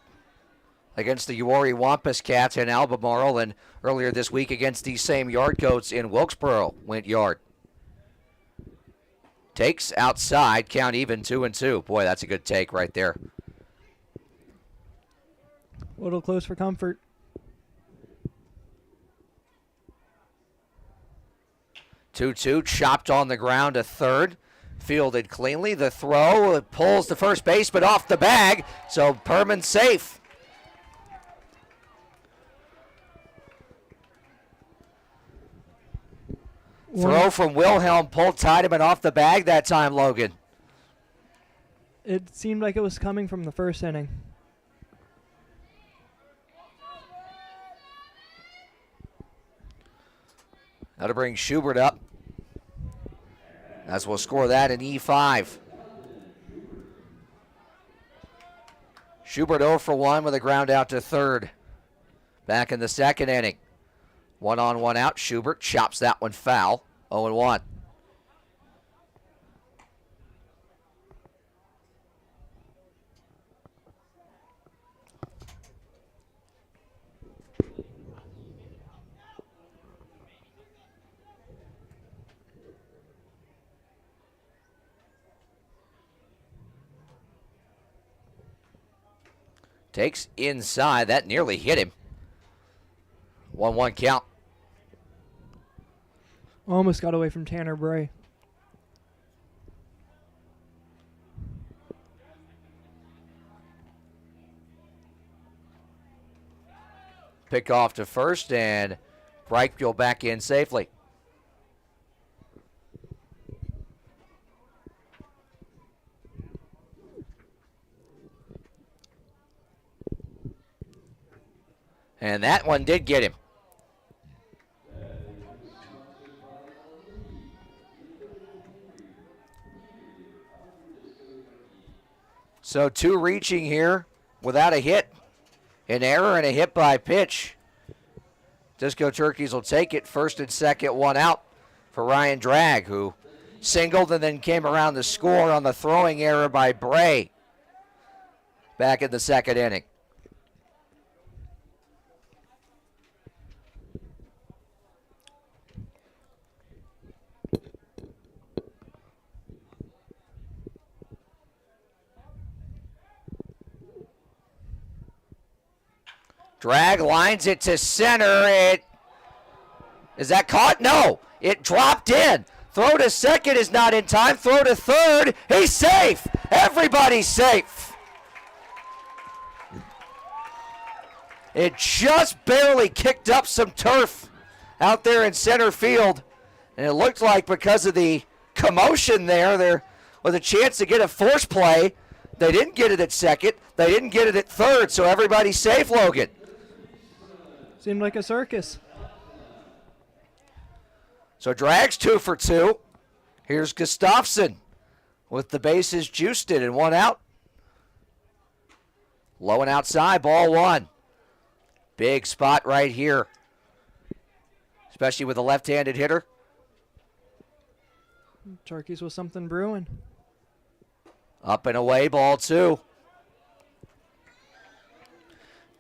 against the Uwharrie Wampus Cats in Albemarle, and earlier this week against these same Yard Goats in Wilkesboro went yard. Takes outside, count even 2-2. Boy, that's a good take right there. A little close for comfort. Two chopped on the ground to third. Fielded cleanly. The throw, it pulls the first baseman off the bag, so Perman's safe. Throw from Wilhelm pulled Tiedemann off the bag that time, Logan. It seemed like it was coming from the first inning. Now to bring Schubert up, as we'll score that in E5. Schubert 0 for 1 with a ground out to third. Back in the second inning. 1 on, 1 out. Schubert chops that one foul. 0 1. Takes inside. That nearly hit him. 1-1 count. Almost got away from Tanner Bray. Pick off to first, and Reichel back in safely. And that one did get him. So 2 reaching here without a hit. An error and a hit by pitch. Disco Turkeys will take it. First and second, 1 out for Ryan Dragg, who singled and then came around to score on the throwing error by Bray back in the second inning. Dragg lines it to center. Is that caught? No. It dropped in. Throw to second is not in time. Throw to third. He's safe. Everybody's safe. It just barely kicked up some turf out there in center field. And it looked like because of the commotion there was a chance to get a force play. They didn't get it at second. They didn't get it at third. So everybody's safe, Logan. Seemed like a circus. So Dragg's 2 for 2. Here's Gustafsson with the bases juiced in and 1 out. Low and outside, ball 1. Big spot right here, especially with a left-handed hitter. Turkeys with something brewing. Up and away, ball 2.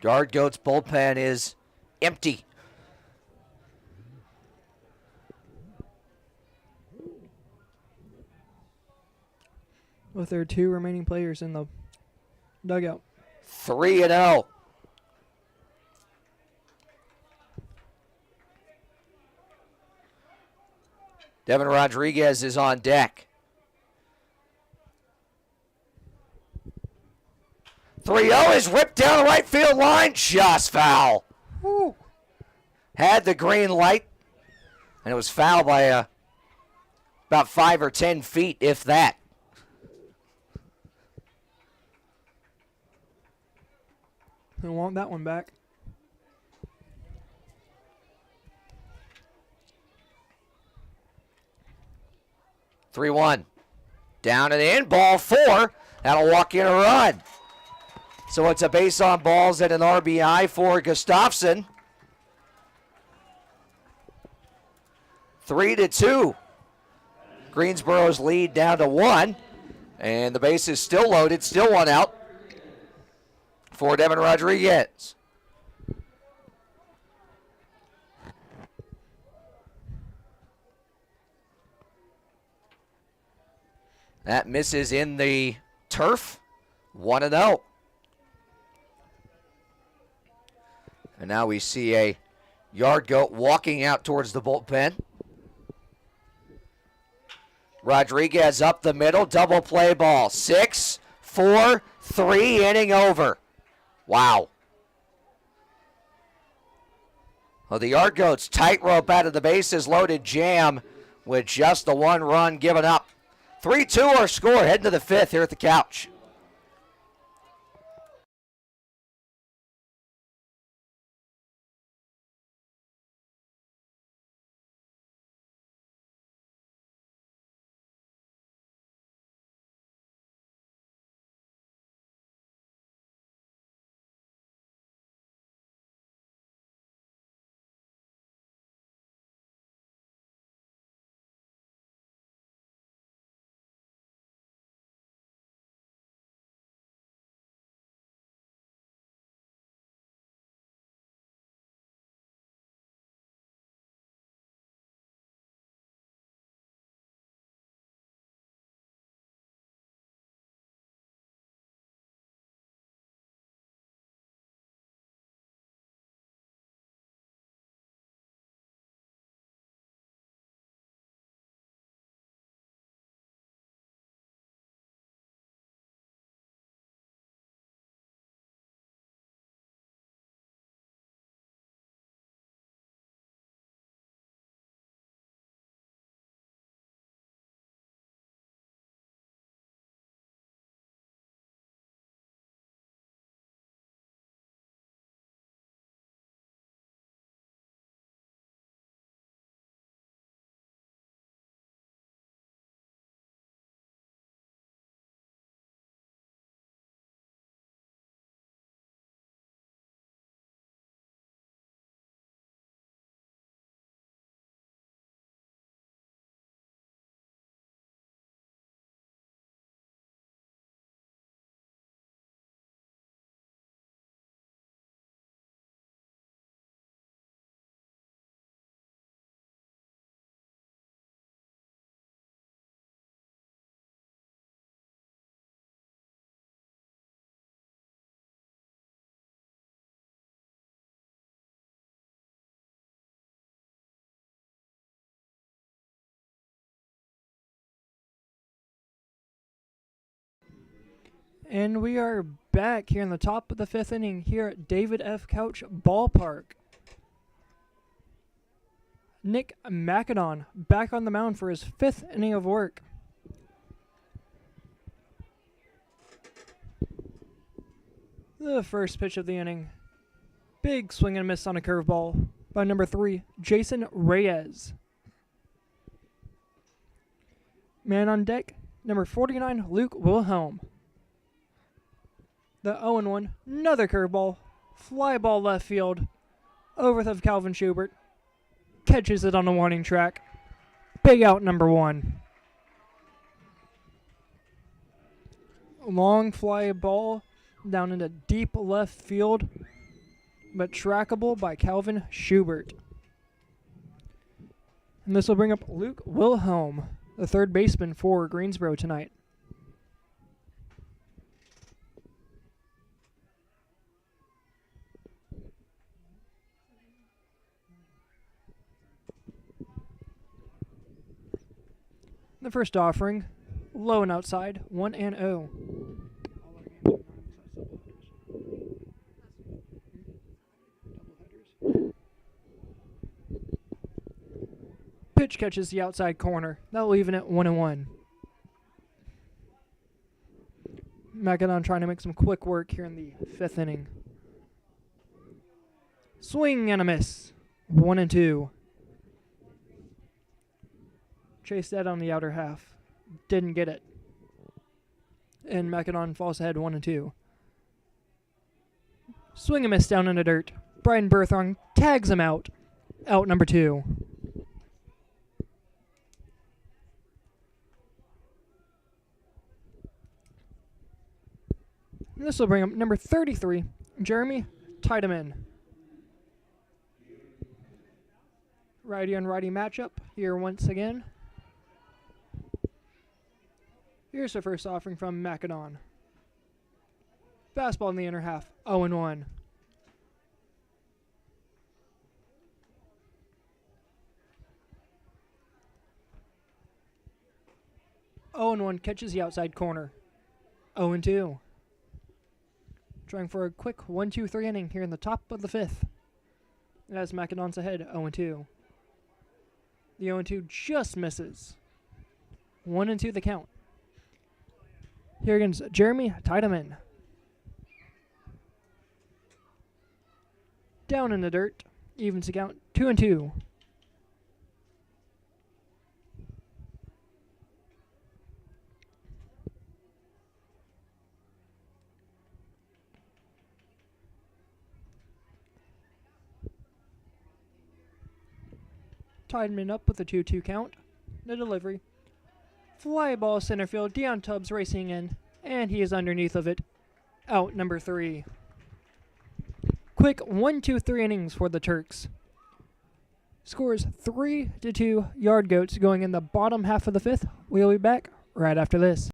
Yard Goats bullpen is empty. With their 2 remaining players in the dugout. 3-0. Devin Rodriguez is on deck. 3-0 is whipped down the right field line. Just foul. Woo. Had the green light, and it was foul by about 5 or 10 feet, if that. I want that one back. Three 1. Down and in, ball 4. That'll walk in a run. So it's a base on balls and an RBI for Gustafsson. 3-2. Greensboro's lead down to 1. And the base is still loaded, still 1 out for Devin Rodriguez. That misses in the turf. 1-0. And now we see a yard goat walking out towards the bullpen. Rodriguez up the middle, double play ball. 6, 4, 3, inning over. Wow. Well, the yard goats tightrope out of the bases loaded jam with just the 1 run given up. 3-2 our score, heading to the 5th here at the couch. And we are back here in the top of the 5th inning here at David F. Couch Ballpark. Nick McAdon back on the mound for his 5th inning of work. The first pitch of the inning. Big swing and miss on a curveball by number 3, Jason Reyes. Man on deck, number 49, Luke Wilhelm. The 0-1, another curveball, fly ball left field, over of Calvin Schubert, catches it on the warning track. Big out number 1. Long fly ball down into deep left field, but trackable by Calvin Schubert. And this will bring up Luke Wilhelm, the third baseman for Greensboro tonight. The first offering, low and outside, 1-0. Pitch catches the outside corner. That'll even it 1-1. McAdon trying to make some quick work here in the 5th inning. Swing and a miss. 1-2. Chased that on the outer half. Didn't get it. And McAdon falls ahead 1-2. Swing and miss down in the dirt. Brian Berthong tags him out. Out number 2. This will bring up number 33, Jeremy Tiedemann. Righty on righty matchup here once again. Here's the first offering from McAdon. Fastball in the inner half, 0-1. 0-1 catches the outside corner. 0-2. Trying for a quick 1-2-3 inning here in the top of the fifth. As Macedon's ahead, 0-2. The 0-2 just misses. 1-2 the count. Here against Jeremy Tiedemann. Down in the dirt. Evens the count. 2-2. Tiedemann up with a 2-2 count. The delivery. Fly ball center field. Deion Tubbs racing in. And he is underneath of it. Out number 3. Quick 1-2-3 innings for the Turks. Scores 3-2 Yard Goats going in the bottom half of the fifth. We'll be back right after this.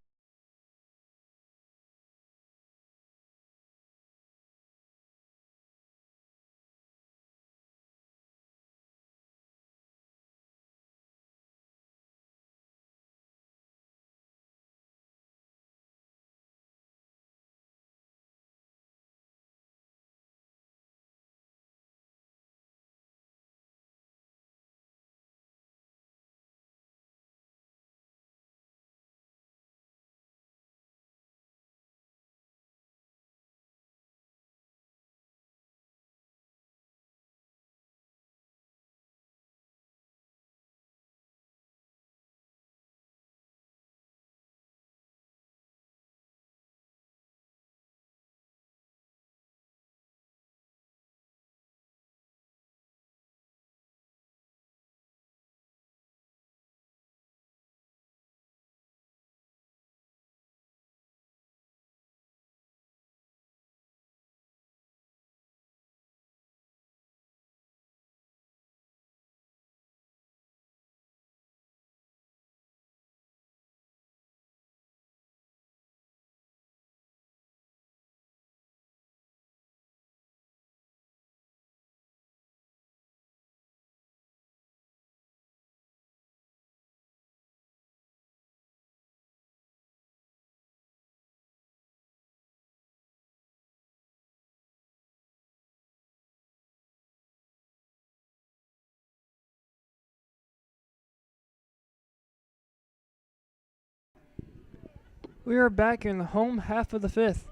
We are back in the home half of the fifth.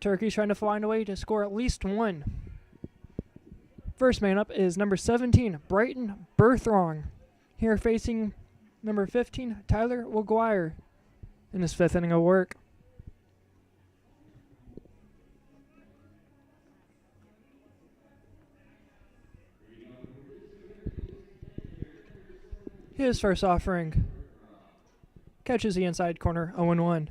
Turkey's trying to find a way to score at least one. First man up is number 17, Brighton Berthrong. Here facing number 15, Tyler Maguire in his fifth inning of work. His first offering catches the inside corner, 0-1.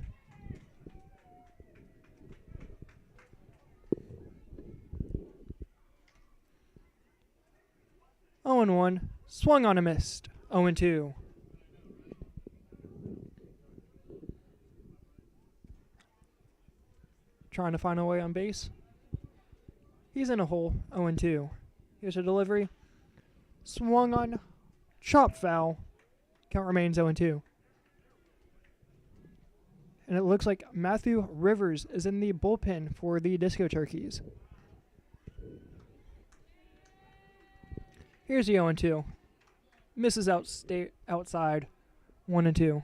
Swung on a missed, 0-2. Trying to find a way on base. He's in a hole, 0-2. Here's a delivery. Swung on, chop foul. Count remains 0-2. And it looks like Matthew Rivers is in the bullpen for the Disco Turkeys. Here's the 0-2. Misses outside. 1-2.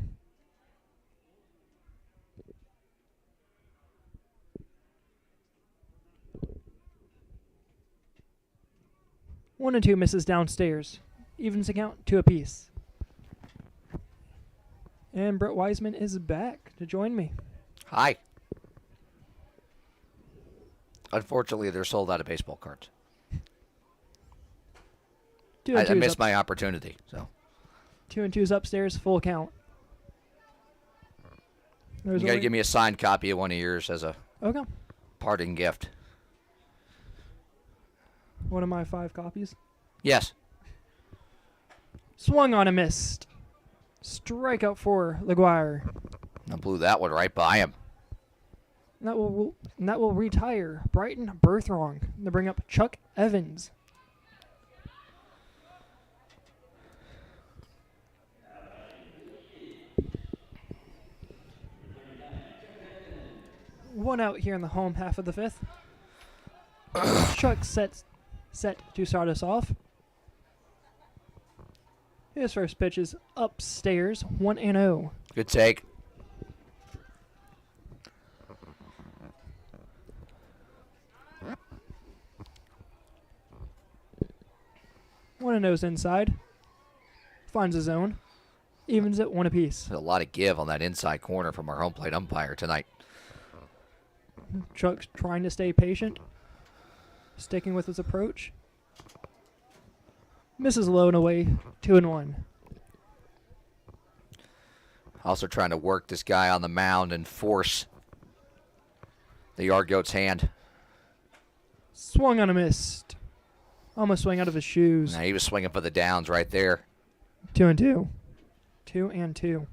One and two misses downstairs. Evens the count, 2 apiece. And Brett Wiseman is back to join me. Hi. Unfortunately, they're sold out of baseball cards. I missed my opportunity. So 2-2's upstairs, full count. you got to give me a signed copy of one of yours as a parting gift. One of my 5 copies. Yes. Swung on a missed. Strikeout for Maguire. I blew that one right by him. That will retire Brighton Berthrong to bring up Chuck Evans. One out here in the home half of the fifth. Chuck set to start us off. His first pitch is upstairs, 1-0. Good take. One and oh's inside. Finds his zone. Evens it 1 apiece. A lot of give on that inside corner from our home plate umpire tonight. Chuck's trying to stay patient. Sticking with his approach. Misses low and away, 2-1. Also trying to work this guy on the mound and force the yard goat's hand. Swung on a missed. Almost swung out of his shoes. Now, he was swinging for the downs right there. 2-2. 2-2.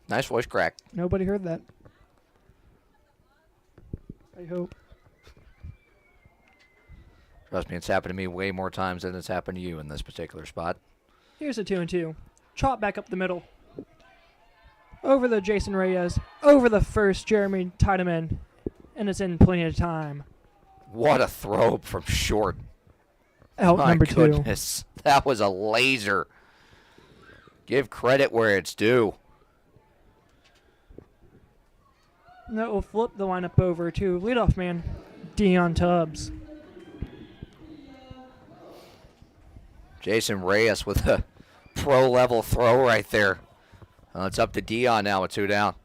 Nice voice crack. Nobody heard that. I hope. Trust me, it's happened to me way more times than it's happened to you in this particular spot. Here's a 2-2. Chop back up the middle. Over the Jason Reyes. Over the first Jeremy Tiedemann. And it's in plenty of time. What a throw from short. Out My number 2. goodness. That was a laser. Give credit where it's due. And that will flip the lineup over to leadoff man, Dion Tubbs. Jason Reyes with a pro-level throw right there. It's up to Dion now with 2 down.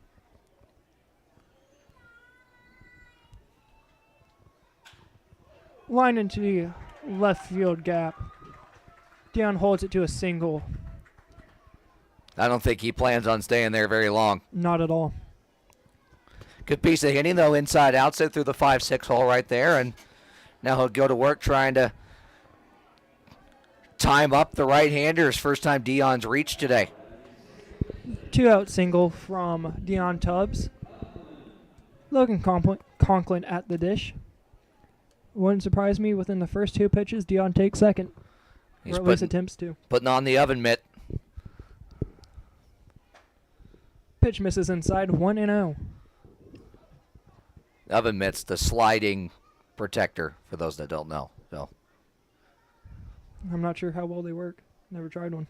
Line into the left field gap. Dion holds it to a single. I don't think he plans on staying there very long. Not at all. Good piece of hitting, though, inside outside through the 5-6 hole right there. And now he'll go to work trying to time up the right-handers. First time Dion's reached today. 2-out single from Dion Tubbs. Logan Conklin at the dish. Wouldn't surprise me within the first 2 pitches, Dion takes second. He's or at least attempts to. putting on the oven mitt. Pitch misses inside, 1-0. Oven mitt's the sliding protector, for those that don't know. So I'm not sure how well they work. Never tried one.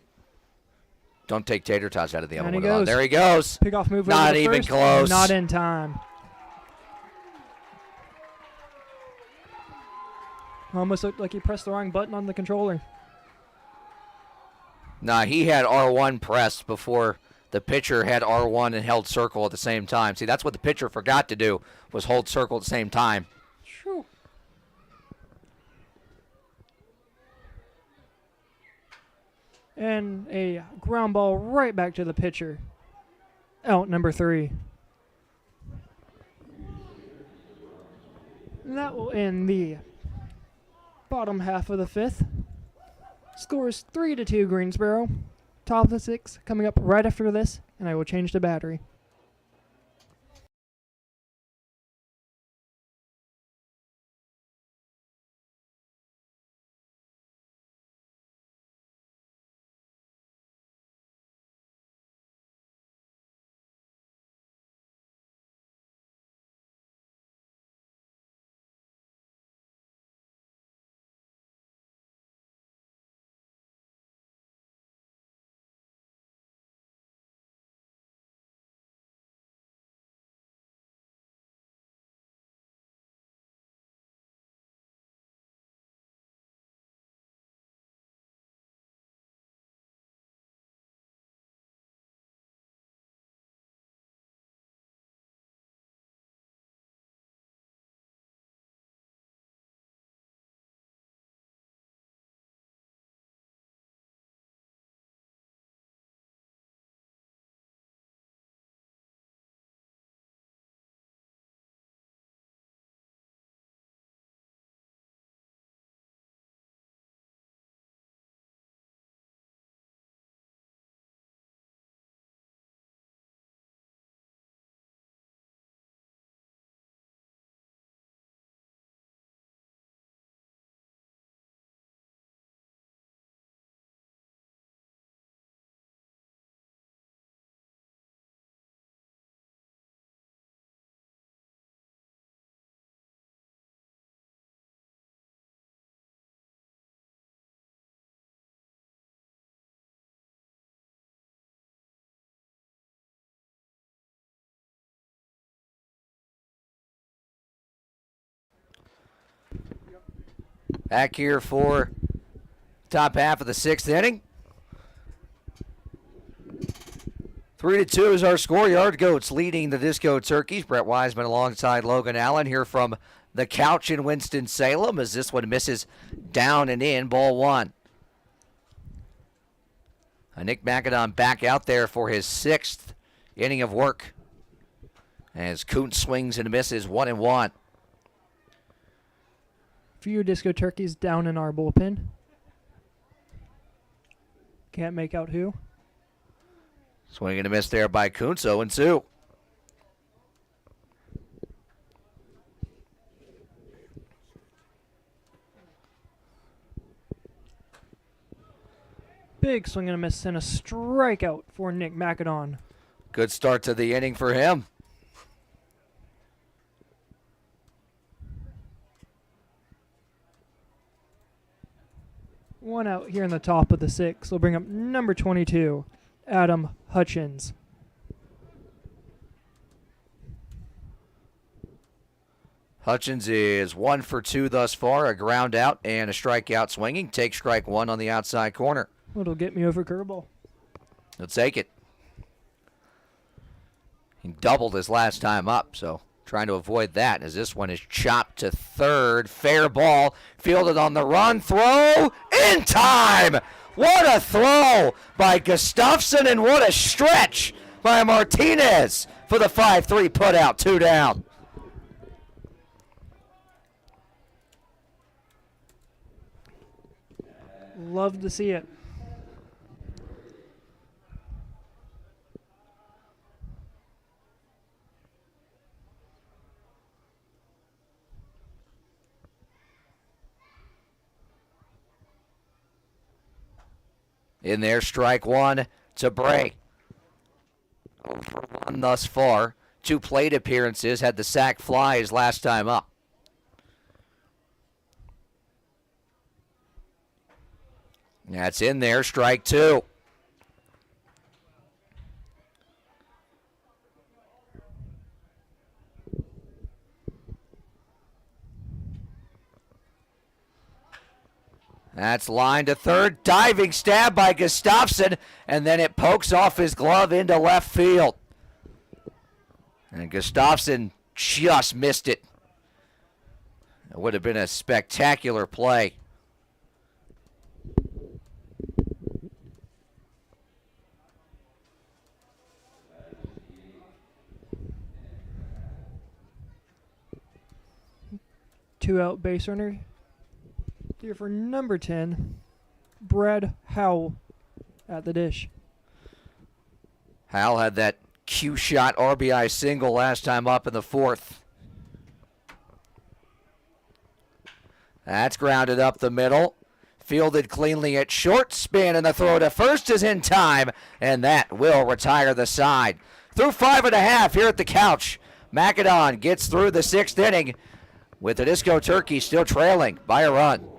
don't take tater tots out of the oven And he with it on. goes. There he goes. Pickoff move Not over to even first, close. Not in time. Almost looked like he pressed the wrong button on the controller. Nah, he had R1 pressed before the pitcher had R1 and held circle at the same time. See, that's what the pitcher forgot to do, was hold circle at the same time. Shoo. And a ground ball right back to the pitcher. Out number 3. And that will end the bottom half of the 5th. Scores 3-2 Greensboro. Top of the 6 coming up right after this, and I will change the battery. Back here for top half of the 6th inning. 3-2 is our score. Yard Goats leading the Disco Turkeys. Brett Wiseman alongside Logan Allen here from the couch in Winston-Salem as this one misses down and in. Ball 1. Nick McAdon back out there for his 6th inning of work as Kuntz swings and misses 1-1. Few Disco Turkeys down in our bullpen. Can't make out who. Swing and a miss there by Kuntz, 0-2. Big swing and a miss and a strikeout for Nick McAdon. Good start to the inning for him. One out here in the top of the 6th. We'll bring up number 22, Adam Hutchins. Hutchins is 1 for 2 thus far, a ground out and a strikeout swinging. Take strike 1 on the outside corner. It'll get me over curveball. He'll take it. He doubled his last time up, so trying to avoid that as this one is chopped to third. Fair ball, fielded on the run, throw in time. What a throw by Gustafson and what a stretch by Martinez for the 5-3 putout, 2 down. Love to see it. In there, strike 1 to Bray. Over 1 thus far. 2 plate appearances, had the sac fly his last time up. That's in there, strike 2. That's line to third. Diving stab by Gustafson, and then it pokes off his glove into left field. And Gustafson just missed it. It would have been a spectacular play. Two out base runner. Here for number 10, Brad Howell at the dish. Howell had that Q shot RBI single last time up in the 4th. That's grounded up the middle. Fielded cleanly at short. Spin and the throw to first is in time, and that will retire the side. Through 5.5 here at the couch. McAdon gets through the 6th inning with the Disco Turkeys still trailing by a run.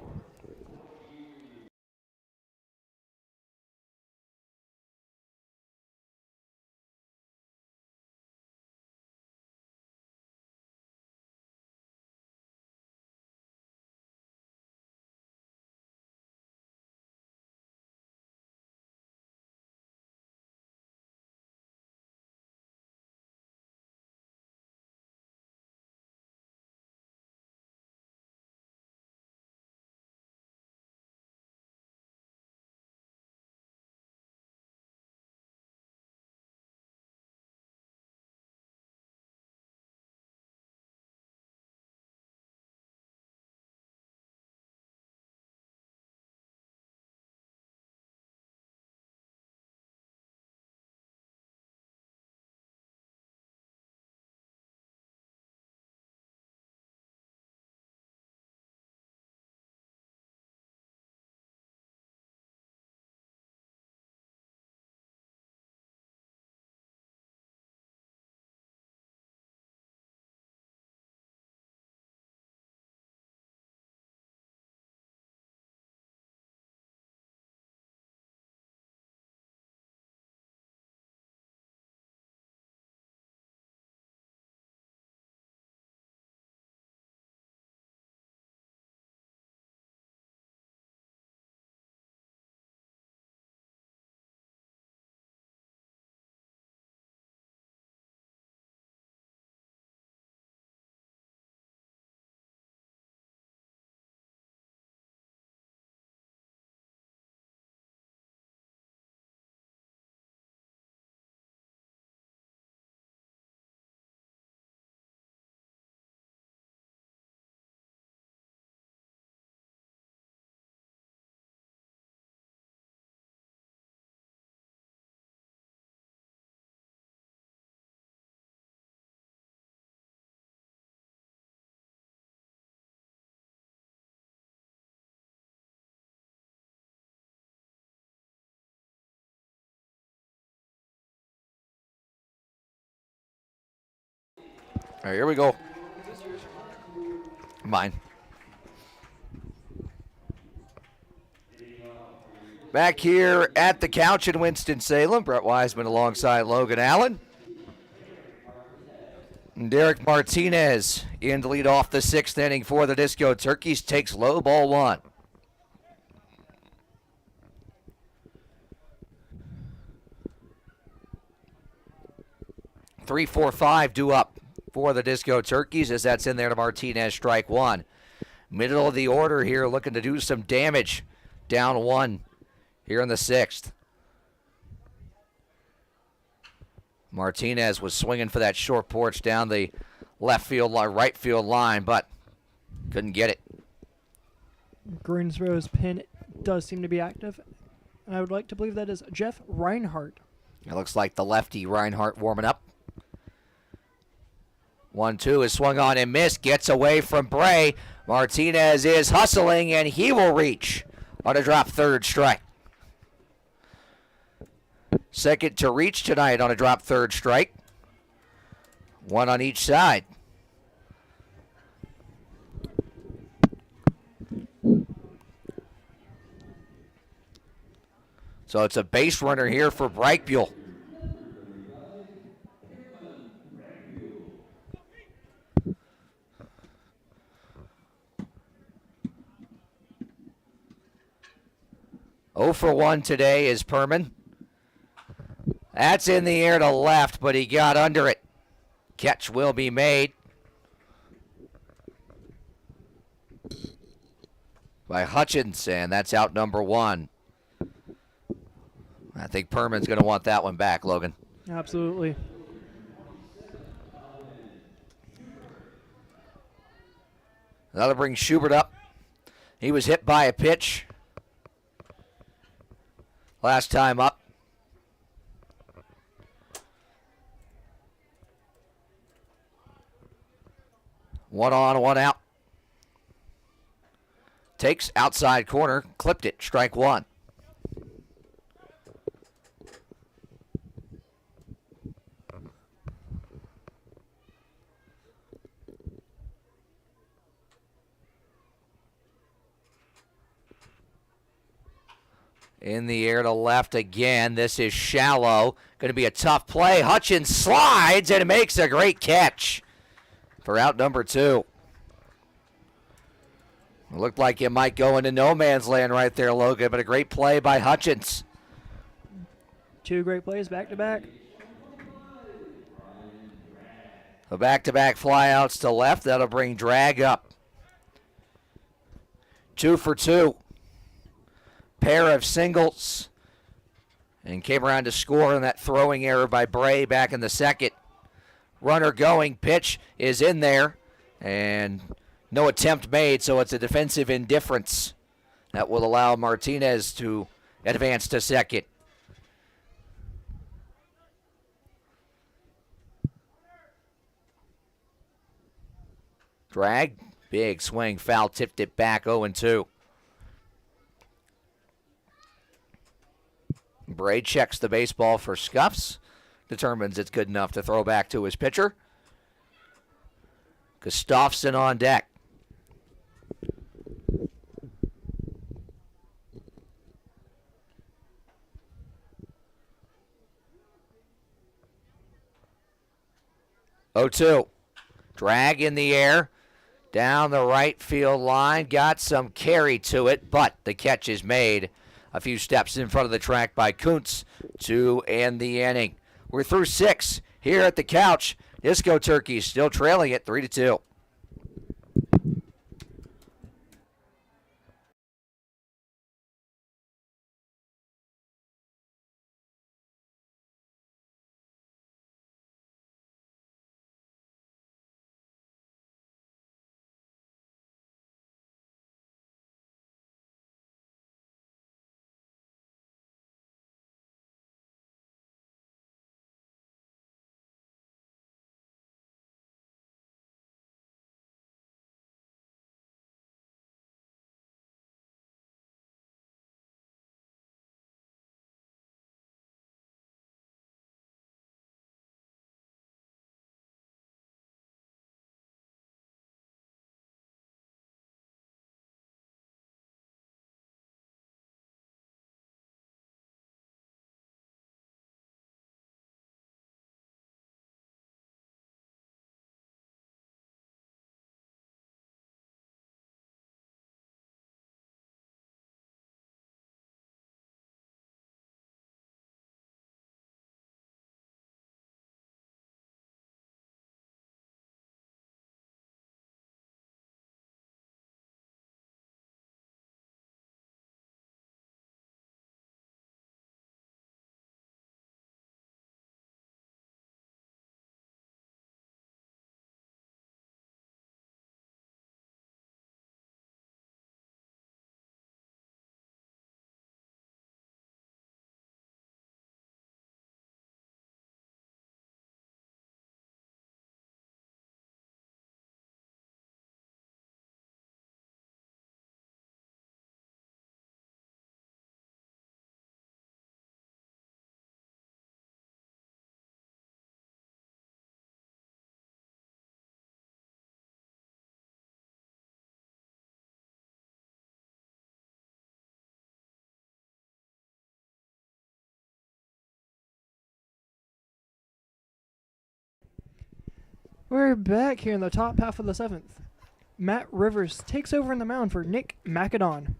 All right, here we go. Mine. Back here at the couch in Winston-Salem, Brett Wiseman alongside Logan Allen. And Derek Martinez in to lead off the 6th inning for the Disco Turkeys. Takes low, ball 1. Three, 4, 5 due up for the Disco Turkeys as that's in there to Martinez, strike 1. Middle of the order here looking to do some damage. Down 1 here in the 6th. Martinez was swinging for that short porch down the left field, right field line, but couldn't get it. Greensboro's pin does seem to be active, and I would like to believe that is Jeff Reinhardt. It looks like the lefty Reinhardt warming up. 1-2 is swung on and missed. Gets away from Bray. Martinez is hustling, and he will reach on a drop third strike. Second to reach tonight on a drop third strike. 1 on each side. So it's a base runner here for Breitbuhl. Oh for 1 today is Perman. That's in the air to left, but he got under it. Catch will be made by Hutchins, and that's out number 1. I think Perman's going to want that one back, Logan. Absolutely. That'll bring Schubert up. He was hit by a pitch last time up. One on, one out. Takes outside corner, clipped it, strike 1. In the air to left again. This is shallow. Going to be a tough play. Hutchins slides and makes a great catch for out number 2. It looked like it might go into no man's land right there, Logan, but a great play by Hutchins. 2 great plays back to back. The back-to-back flyouts to left. That'll bring Drag up. 2 for 2. Pair of singles. And came around to score on that throwing error by Bray back in the 2nd. Runner going. Pitch is in there. And no attempt made, so it's a defensive indifference. That will allow Martinez to advance to 2nd. Drag. Big swing. Foul. Tipped it back 0-2. Bray checks the baseball for scuffs. Determines it's good enough to throw back to his pitcher. Gustafson on deck. Oh, 2. Drag in the air. Down the right field line. Got some carry to it, but the catch is made. A few steps in front of the track by Kuntz to end the inning. We're through 6 here at the couch. Disco Turkeys still trailing it 3-2. We're back here in the top half of the 7th. Matt Rivers takes over in the mound for Nick McAdon.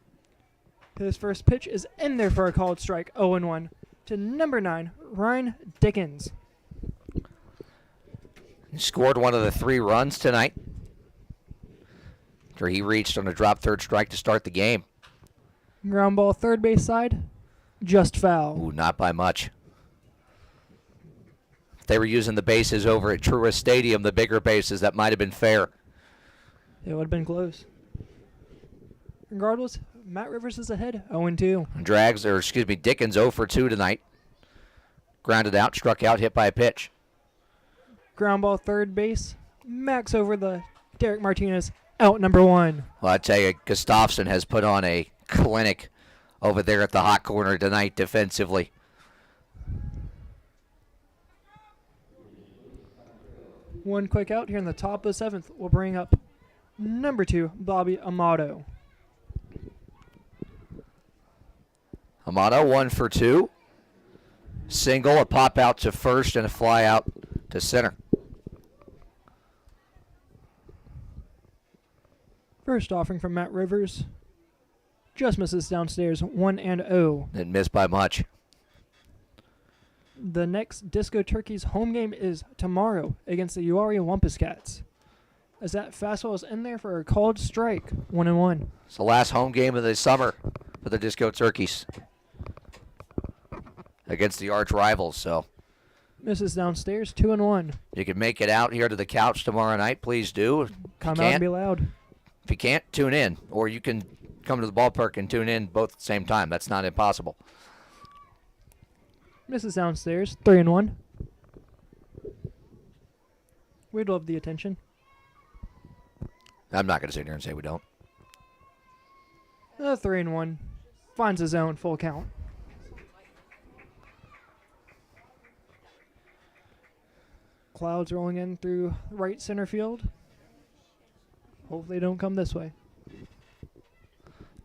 His first pitch is in there for a called strike, 0-1, to number 9, Ryan Dickens. He scored one of the 3 runs tonight after he reached on a drop third strike to start the game. Ground ball third base side, just foul. Ooh, not by much. If they were using the bases over at Truist Stadium, the bigger bases, that might have been fair. It would have been close. Regardless, Matt Rivers is ahead, 0-2. Dickens 0 for 2 tonight. Grounded out, struck out, hit by a pitch. Ground ball third base, Max over the Derek Martinez, out number 1. Well, I tell you, Gustafsson has put on a clinic over there at the hot corner tonight defensively. One quick out here in the top of the 7th will bring up number 2, Bobby Amato. Amato 1 for 2. Single, a pop out to first, and a fly out to center. First offering from Matt Rivers. Just misses downstairs, 1-0. Didn't miss by much. The next Disco Turkeys home game is tomorrow against the Uwharrie Wampus Cats. As that fastball is in there for a called strike, 1-1. It's the last home game of the summer for the Disco Turkeys against the arch rivals. So Misses downstairs, 2-1. you can make it out here to the couch tomorrow night. Please do. If you Come out can't- and be loud. If you can't, tune in, or you can come to the ballpark and tune in both at the same time. That's not impossible. Misses downstairs, 3-1. We'd love the attention. I'm not going to sit here and say we don't. 3-1. Finds his own full count. Clouds rolling in through right center field. Hopefully they don't come this way.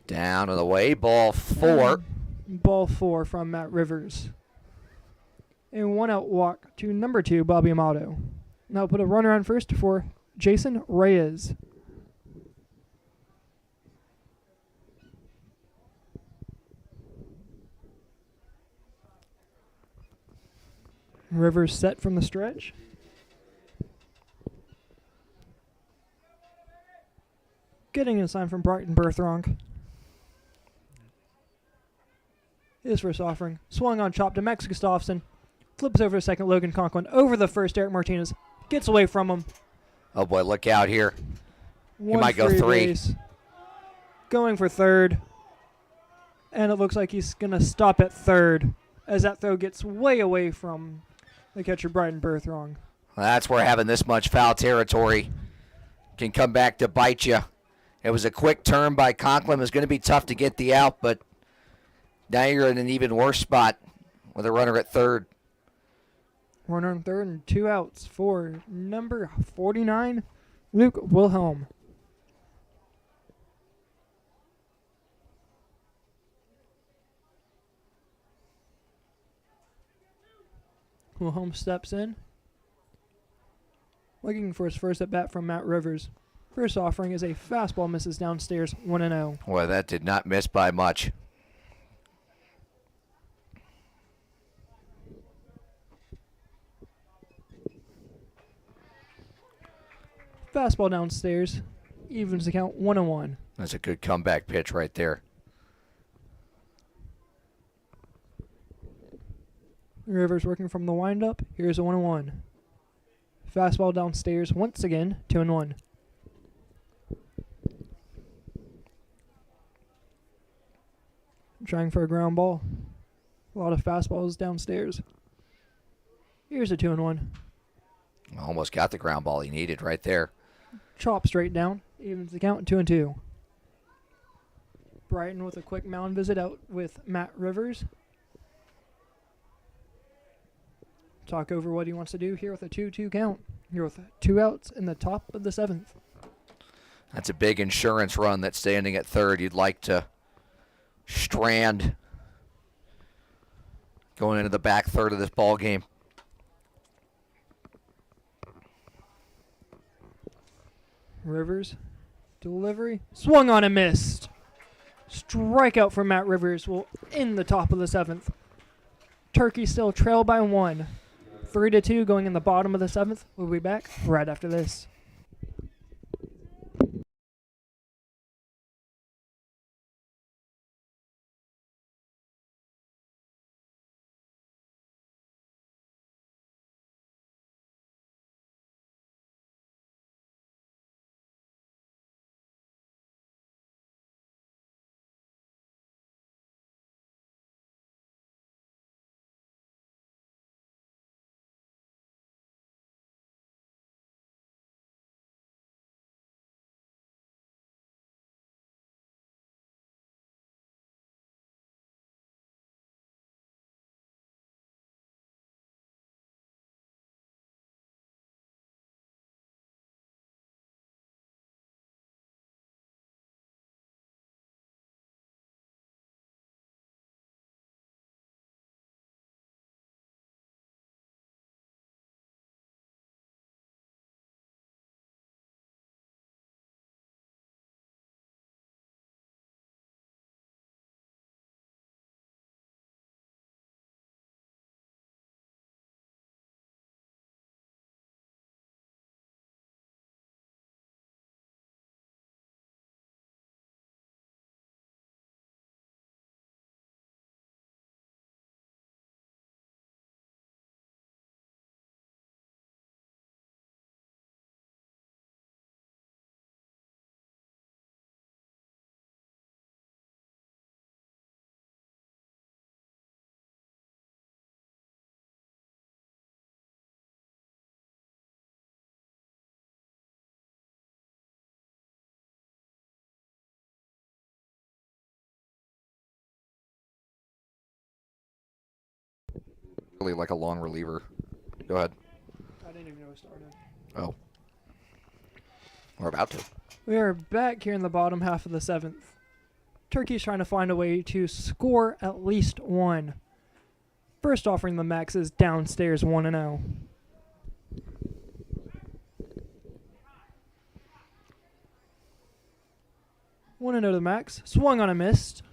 Down and away, ball 4. Ball 4 from Matt Rivers. A 1-out walk to number 2, Bobby Amato. Now put a runner on first for Jason Reyes. Rivers set from the stretch. Getting a sign from Brighton Berthrong. His first offering. Swung on chop to Max Gustafsson. Flips over to second, Logan Conklin. Over the first, Derek Martinez. Gets away from him. Oh boy, look out here. One might go free 3. base. Going for third. And it looks like he's going to stop at third as that throw gets way away from the catcher, Brighton Berthrong. Well, that's where having this much foul territory can come back to bite you. It was a quick turn by Conklin. It was going to be tough to get the out, but now you're in an even worse spot with a runner at third. Runner on third and 2 outs for number 49, Luke Wilhelm. Wilhelm steps in, looking for his first at bat from Matt Rivers. First offering is a fastball, misses downstairs, 1-0. Boy, that did not miss by much. Fastball downstairs, evens the count, 1-1. That's a good comeback pitch right there. Rivers working from the windup. Here's a 1-1. Fastball downstairs once again, 2-1. Trying for a ground ball. A lot of fastballs downstairs. Here's a 2-1. Almost got the ground ball he needed right there. Chop straight down. Evens the count, 2-2. Brighton with a quick mound visit out with Matt Rivers. Talk over what he wants to do here with a 2-2 count. Here with 2 outs in the top of the 7th. That's a big insurance run that's standing at third. You'd like to strand going into the back third of this ball game. Rivers. Delivery. Swung on and missed. Strikeout from Matt Rivers will end the top of the 7th. Turkey still trail by 1. 3-2 going in the bottom of the 7th. We'll be back right after this. Really like a long reliever. Go ahead. I didn't even know it started. Oh. We're about to. We are back here in the bottom half of the 7th. Turkey's trying to find a way to score at least 1. First offering the Max is downstairs 1-0. 1-0 to the Max. Swung on a missed.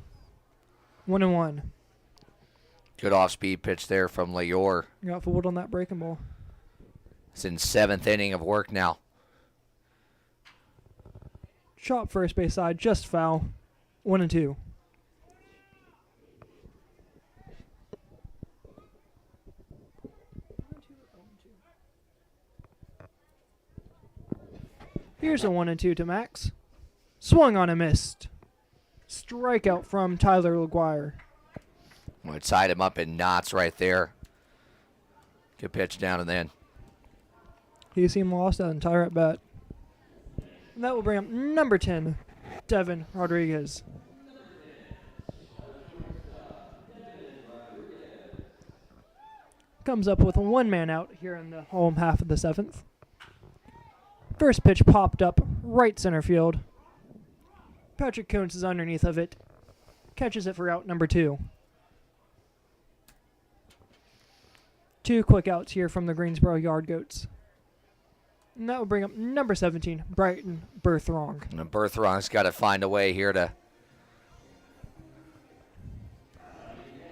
1-1. Good off-speed pitch there from Leor. Got fooled on that breaking ball. It's in 7th inning of work now. Chop first base side, just foul. 1-2. Here's a 1-2 to Max. Swung on a missed. Strikeout from Tyler LaGuire. Well, it tied him up in knots right there. Good pitch down and then. He seemed lost that entire at bat. And that will bring up number 10, Devin Rodriguez. Comes up with 1 man out here in the home half of the 7th. First pitch popped up right center field. Patrick Coons is underneath of it. Catches it for out number 2. 2 quick outs here from the Greensboro Yard Goats. And that will bring up number 17, Brighton Berthrong. And Berthrong's got to find a way here to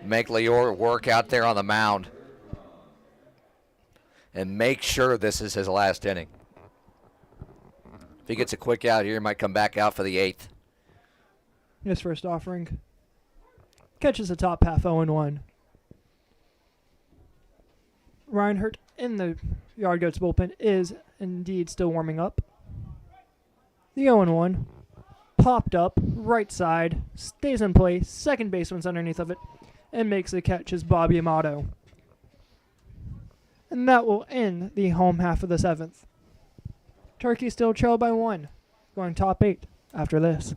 make Leor work out there on the mound and make sure this is his last inning. If he gets a quick out here, he might come back out for the 8th. His first offering. Catches the top half 0-1. Reinhardt in the Yard Goats bullpen is indeed still warming up. The 0-1 popped up right side, stays in play, second baseman's underneath of it, and makes the catch as Bobby Amato. And that will end the home half of the 7th. Turkey still trailed by 1, going top 8 after this.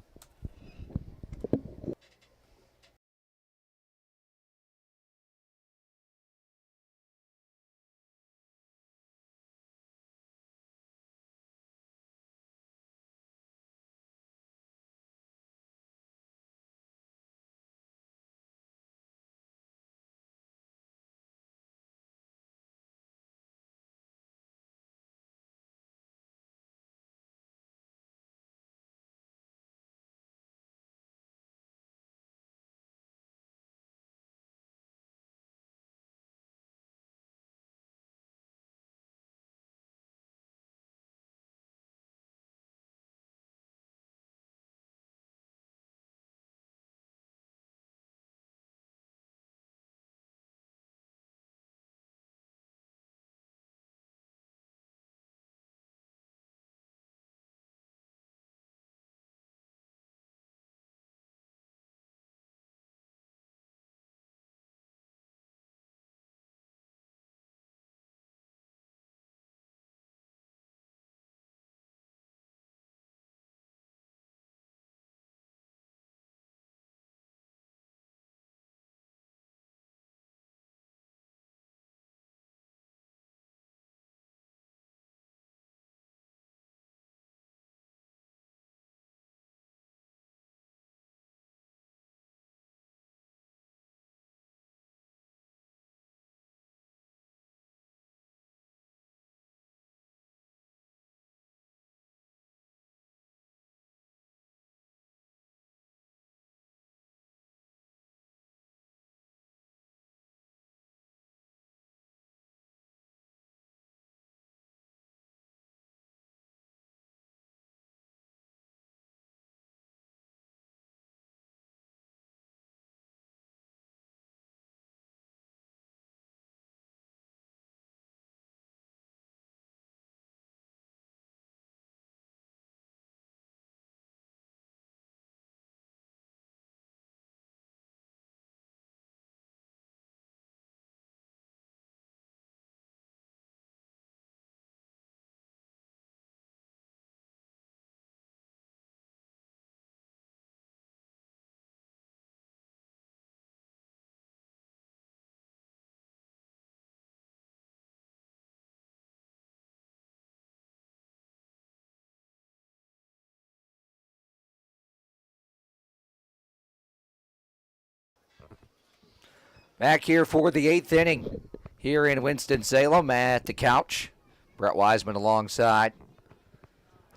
Back here for the 8th inning here in Winston-Salem at the couch. Brett Wiseman alongside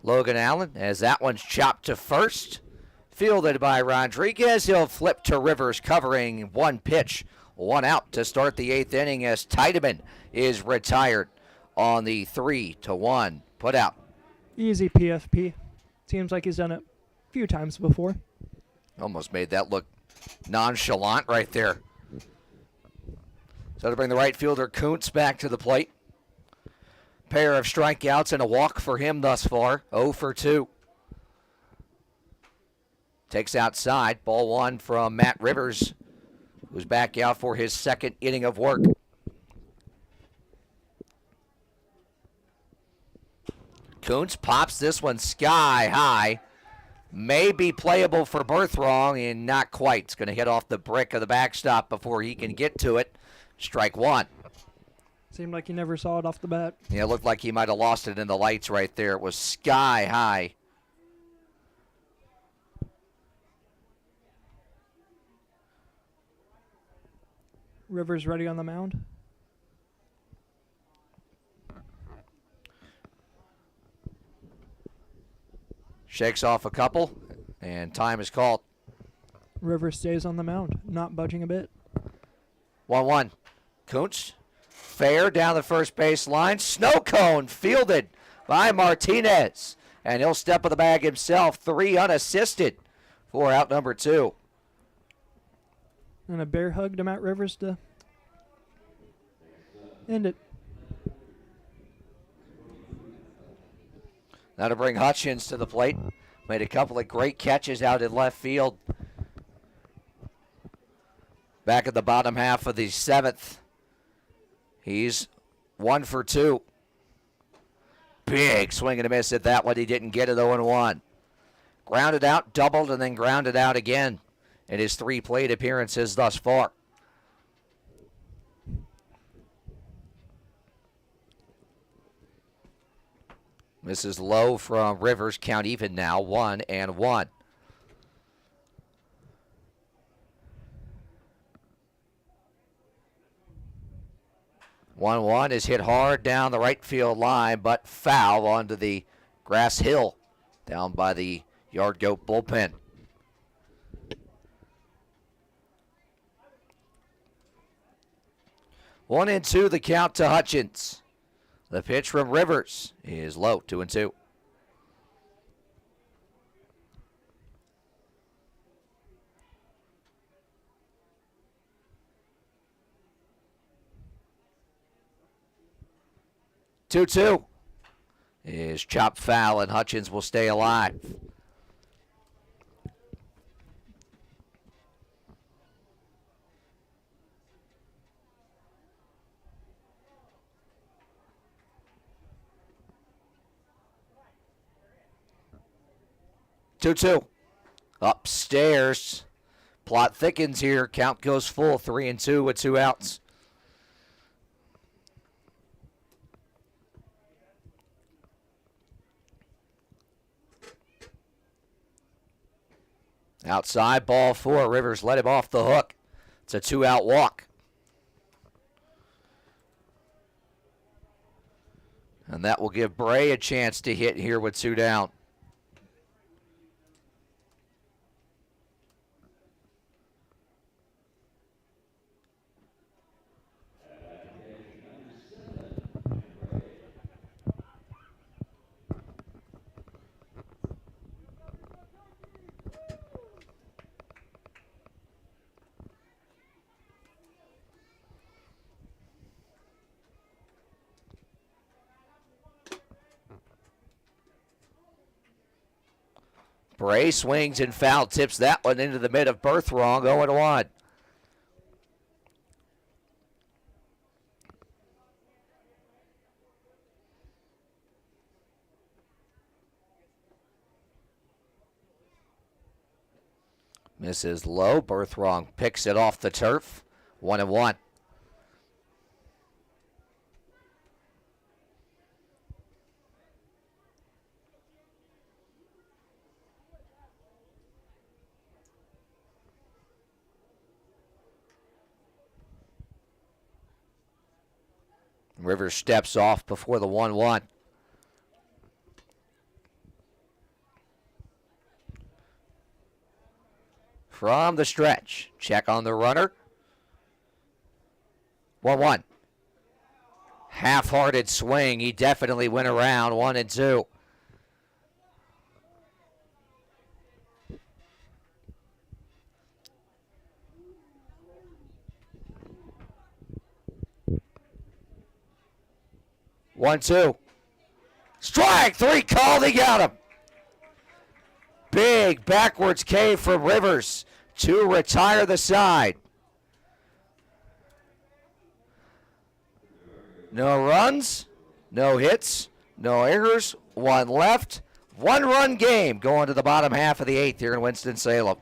Logan Allen as that one's chopped to first. Fielded by Rodriguez. He'll flip to Rivers covering one pitch. One out to start the 8th inning as Tiedemann is retired on the 3-1 put out. Easy PFP. Seems like he's done it a few times before. Almost made that look nonchalant right there. So to bring the right fielder Kuntz back to the plate. Pair of strikeouts and a walk for him thus far. 0 for 2. Takes outside. Ball one from Matt Rivers, who's back out for his second inning of work. Kuntz pops this one sky high. May be playable for Berthrong, and not quite. It's going to hit off the brick of the backstop before he can get to it. Strike one. Seemed like he never saw it off the bat. Yeah, it looked like he might have lost it in the lights right there. It was sky high. Rivers ready on the mound. Shakes off a couple, and time is called. Rivers stays on the mound, not budging a bit. 1-1. Kuntz, fair down the first base line. Snow cone fielded by Martinez, and he'll step of the bag himself. 3 unassisted for out number 2. And a bear hug to Matt Rivers to end it. Now to bring Hutchins to the plate. Made a couple of great catches out in left field. Back at the bottom half of the 7th. He's 1 for 2. Big swing and a miss at that one. He didn't get it. 0-1. Grounded out, doubled, and then grounded out again in his 3 plate appearances thus far. This is low from Rivers. Count even now. 1-1. 1-1 is hit hard down the right field line, but foul onto the grass hill down by the Yard Goat bullpen. One and two, the count to Hutchins. The pitch from Rivers is low, 2-2. Two is chopped foul, and Hutchins will stay alive. Two. Upstairs. Plot thickens here. Count goes full. 3-2 with 2 outs. Outside, ball 4. Rivers let him off the hook. It's a 2-out walk. And that will give Bray a chance to hit here with 2 down. Bray swings and foul tips that one into the mid of Berthrong, 0-1. Misses low. Berthrong picks it off the turf, 1-1. Rivers steps off before the 1-1. From the stretch, check on the runner. 1-1. Half-hearted swing. He definitely went around 1-2. One, two. Strike three called. He got him. Big backwards K from Rivers to retire the side. No runs, no hits, no errors, one left. 1-run game going to the bottom half of the 8th here in Winston-Salem.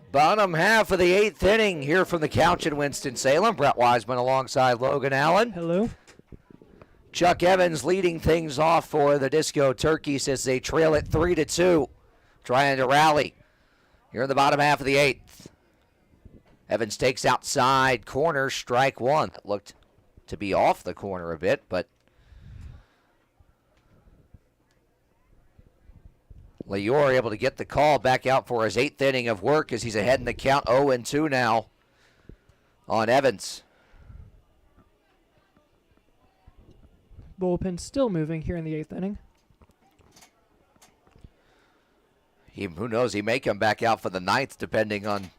Bottom half of the 8th inning here from the couch in Winston-Salem. Brett Wiseman alongside Logan Allen. Hello. Chuck Evans leading things off for the Disco Turkeys as they trail it 3-2. Trying to rally here in the bottom half of the 8th. Evans takes outside corner, strike one. That looked to be off the corner a bit, but Leor able to get the call back out for his 8th inning of work as he's ahead in the count 0-2 now on Evans. Bullpen still moving here in the 8th inning. Who knows, he may come back out for the 9th depending on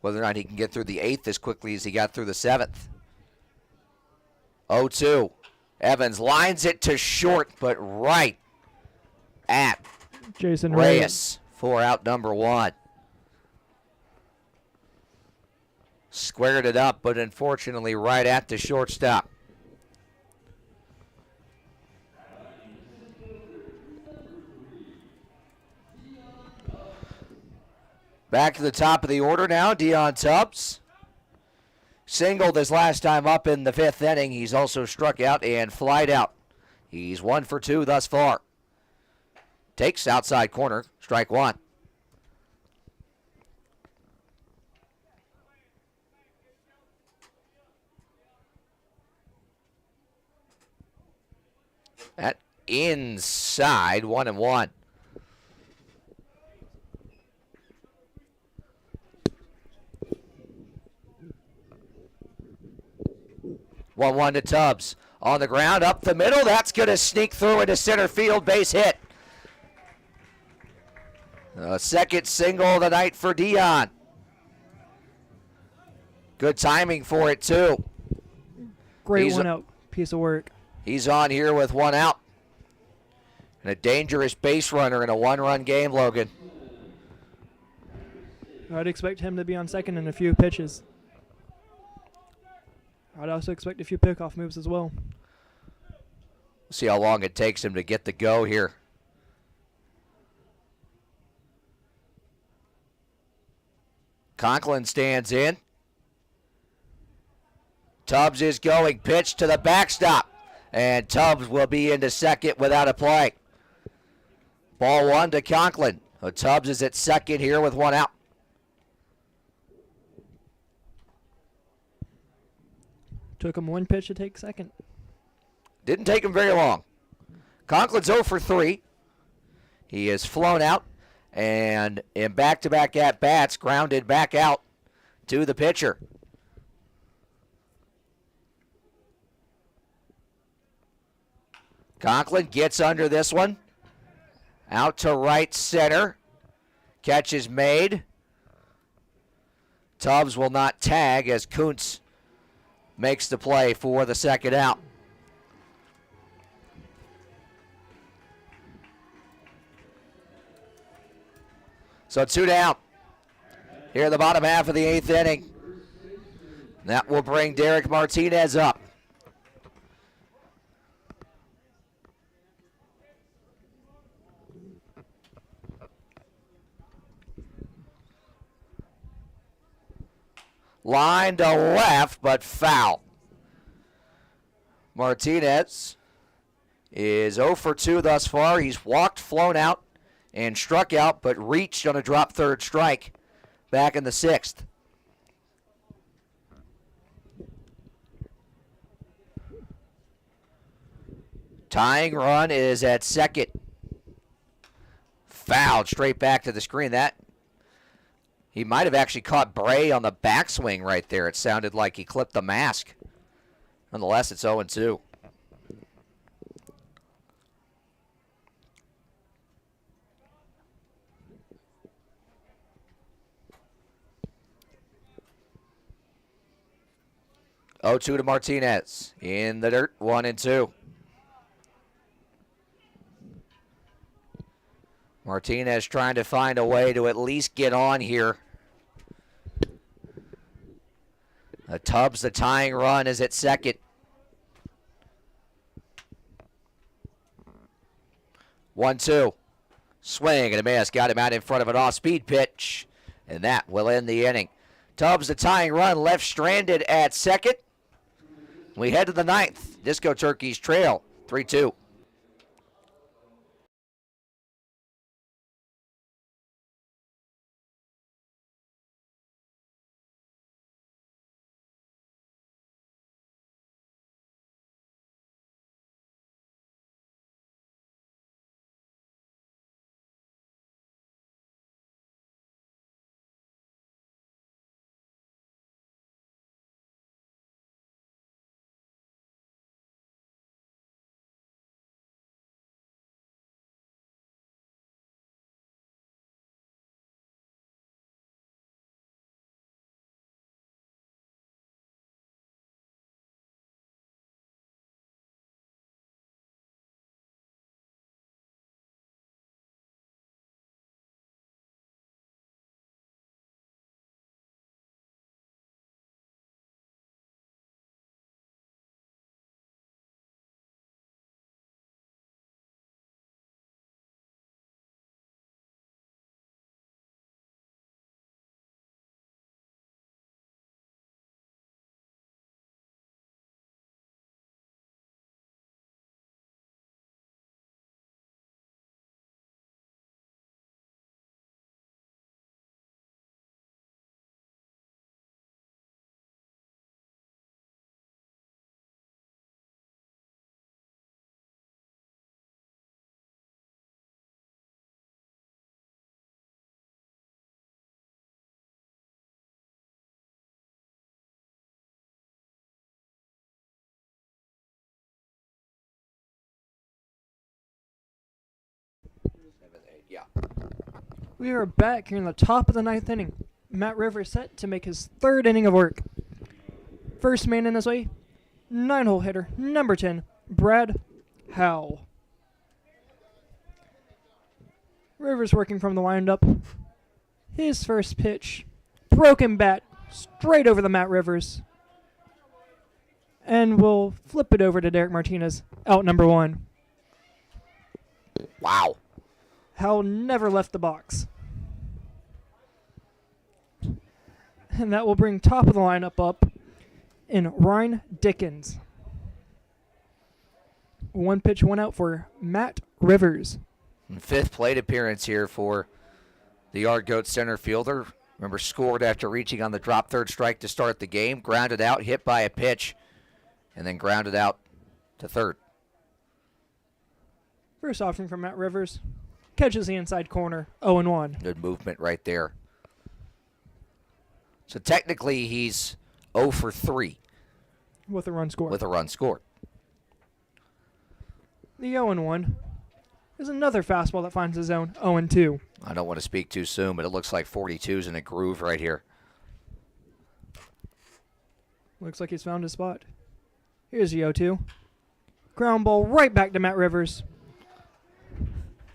whether or not he can get through the 8th as quickly as he got through the 7th. 0-2. Evans lines it to short, but right at Jason Reyes for out number 1. Squared it up, but unfortunately right at the shortstop. Back to the top of the order now, Dion Tubbs. Singled his last time up in the 5th inning. He's also struck out and flied out. He's 1 for 2 thus far. Takes outside corner, strike one. That inside, 1-1. One to Tubbs. On the ground, up the middle. That's going to sneak through into center field. Base hit. Second single of the night for Dion. Good timing for it, too. Great one out. Piece of work. He's on here with one out. And a dangerous base runner in a one-run game, Logan. I'd expect him to be on second in a few pitches. I'd also expect a few pickoff moves as well. We'll see how long it takes him to get the go here. Conklin stands in. Tubbs is going. Pitch to the backstop. And Tubbs will be into second without a play. Ball one to Conklin. Tubbs is at second here with one out. Took him one pitch to take second. Didn't take him very long. Conklin's 0 for 3. He is flown out. And in back-to-back at-bats, grounded back out to the pitcher. Conklin gets under this one. Out to right center. Catch is made. Tubbs will not tag as Kuntz makes the play for the second out. So 2 down here in the bottom half of the 8th inning. That will bring Derek Martinez up. Line to left, but foul. Martinez is 0 for 2 thus far. He's walked, flown out, and struck out, but reached on a drop third strike back in the 6th. Tying run is at second. Fouled straight back to the screen. That he might have actually caught Bray on the backswing right there. It sounded like he clipped the mask. Nonetheless, it's 0-2. Oh, 2 to Martinez. In the dirt, 1-2. Martinez trying to find a way to at least get on here. Tubbs, the tying run, is at second. 1-2. Swing and a miss. Got him out in front of an off-speed pitch. And that will end the inning. Tubbs, the tying run, left stranded at second. We head to the 9th. Disco Turkeys trail 3-2. We are back here in the top of the ninth inning. Matt Rivers set to make his third inning of work. First man in his way, 9-hole hitter, number 10, Brad Howe. Rivers working from the windup. His first pitch, broken bat, straight over the Matt Rivers. And we'll flip it over to Derek Martinez, out number 1. Wow. Howe never left the box. And that will bring top of the lineup up in Ryan Dickens. 1 pitch, 1 out for Matt Rivers. And 5th plate appearance here for the Yard Goat center fielder. Remember, scored after reaching on the drop third strike to start the game. Grounded out, hit by a pitch, and then grounded out to third. First offering from Matt Rivers. Catches the inside corner, 0-1. Good movement right there. So technically he's 0 for 3 With a run scored. with a run scored. The 0-1 is another fastball that finds the zone, 0-2. I don't want to speak too soon, but it looks like 42's in a groove right here. Looks like he's found his spot. Here's the 0-2. Ground ball right back to Matt Rivers.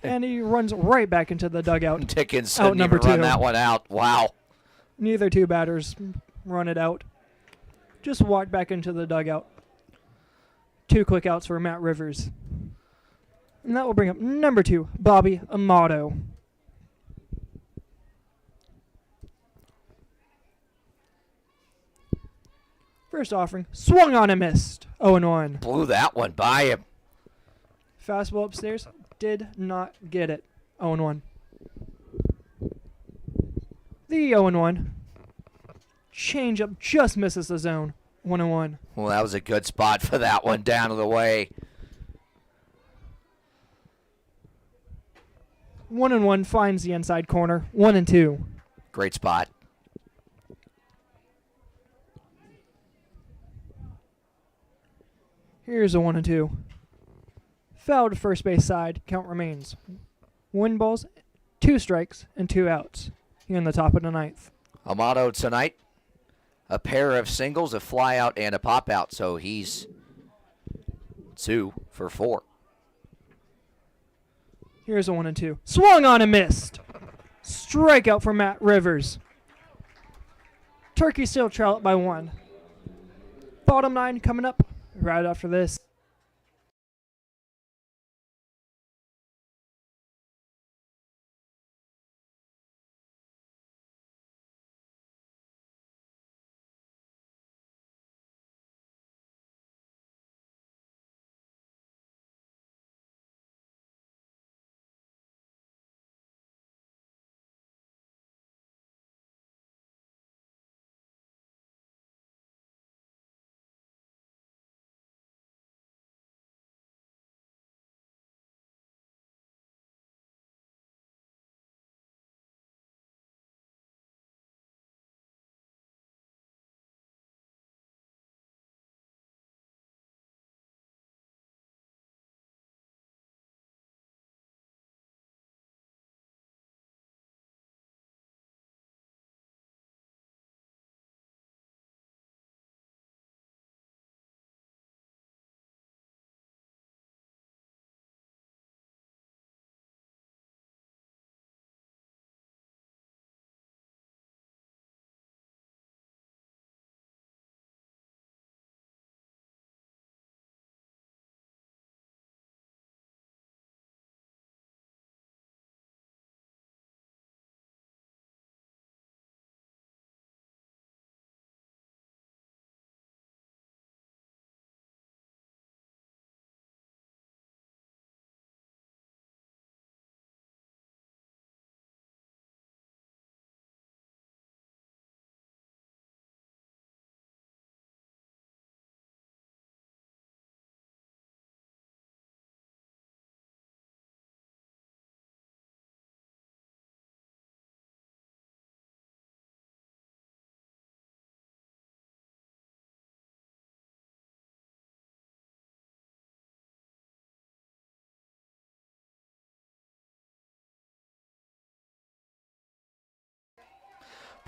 And he runs right back into the dugout. Dickens Out didn't number even run 2. that one out. Wow. Neither two batters run it out. Just walked back into the dugout. 2 quick outs for Matt Rivers. And that will bring up number 2, Bobby Amato. First offering, swung on and missed. 0-1. Blew that one by him. Fastball upstairs, did not get it. 0-1. The 0-1. Changeup just misses the zone. 1-1. Well, that was a good spot for that one down to the way. 1-1 finds the inside corner. 1-2. Great spot. Here's a 1-2. Foul to first base side. Count remains 1 balls, 2 strikes, and 2 outs. Here in the top of the ninth. Amato tonight, a pair of singles, a fly out, and a pop out. So he's 2 for 4. Here's a 1-2. Swung on and missed. Strikeout for Matt Rivers. Turkey still trail it by 1. Bottom 9 coming up right after this.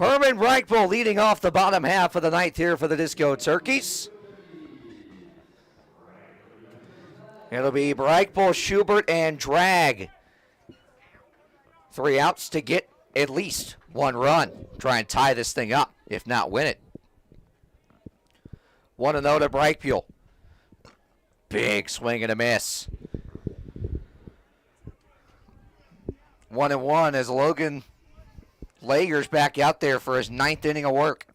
Herman Reichel leading off the bottom half of the ninth here for the Disco Turkeys. It'll be Reichel, Schubert, and Drag. 3 outs to get at least 1 run. Try and tie this thing up, if not win it. 1-0 to Reichel. Big swing and a miss. 1-1 as Logan Lager's back out there for his 9th inning of work.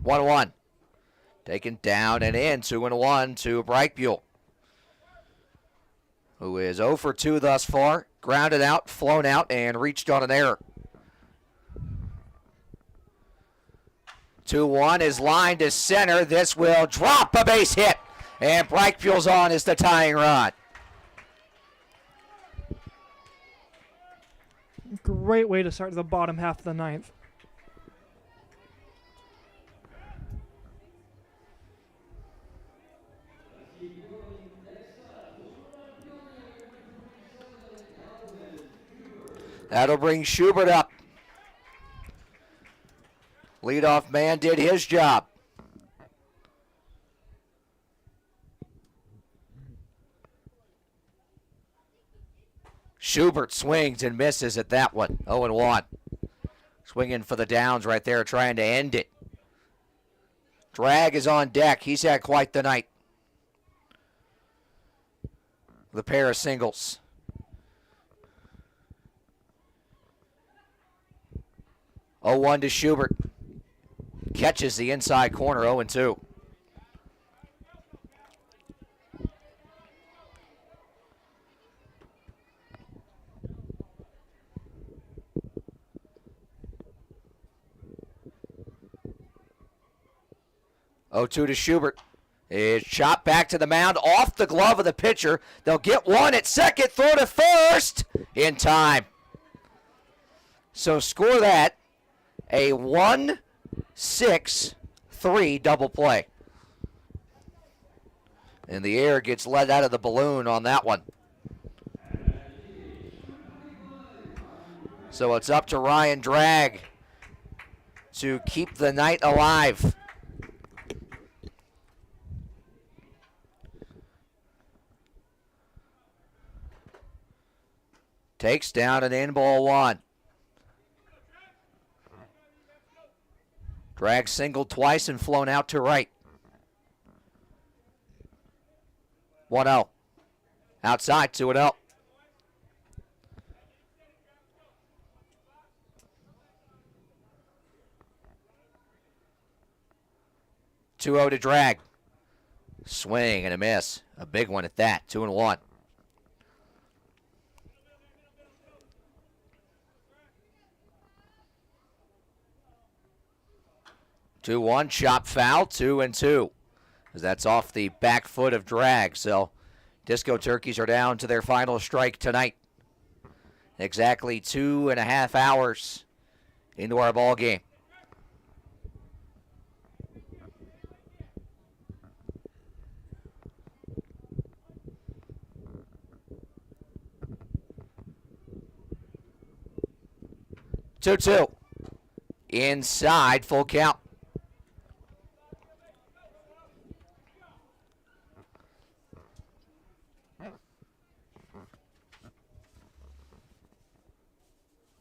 1-1. Taken down and in. 2-1 to Reichel, who is 0 for 2 thus far. Grounded out, flown out, and reached on an error. 2-1 is lined to center. This will drop a base hit. And Breichel's on is the tying run. Great way to start the bottom half of the ninth. That'll bring Schubert up. Leadoff man did his job. Schubert swings and misses at that one. 0-1. Swinging for the downs right there, trying to end it. Drag is on deck. He's had quite the night. The pair of singles. 0-1 to Schubert. Catches the inside corner, 0-2. To Schubert. Is shot back to the mound off the glove of the pitcher. They'll get one at second, throw to first in time. So score that. A 1-6-3 double play. And the air gets let out of the balloon on that one. So it's up to Ryan Drag to keep the night alive. Takes down an in ball 1. Drag singled twice and flown out to right. 1-0. Outside, 2-0. To Drag. Swing and a miss. A big one at that. 2-1. 2-1, chop foul, 2-2. As that's off the back foot of Drag. So Disco Turkeys are down to their final strike tonight. Exactly 2.5 hours into our ball game. Two. Inside, full count.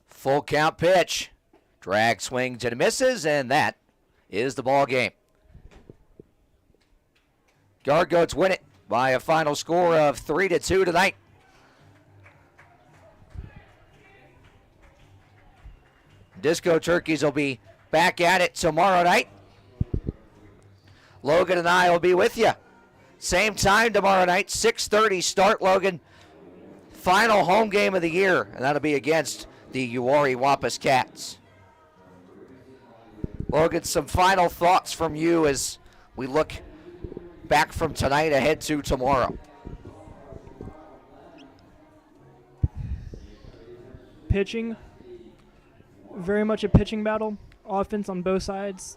Full count pitch. Drag swings and misses, and that is the ball game. Guard Goats win it by a final score of 3-2 tonight. Disco Turkeys will be back at it tomorrow night. Logan and I will be with you. Same time tomorrow night, 6:30 start, Logan. Final home game of the year, and that'll be against the Uwharrie Wampus Cats. Logan, some final thoughts from you as we look back from tonight ahead to tomorrow. Pitching, very much a pitching battle. Offense on both sides,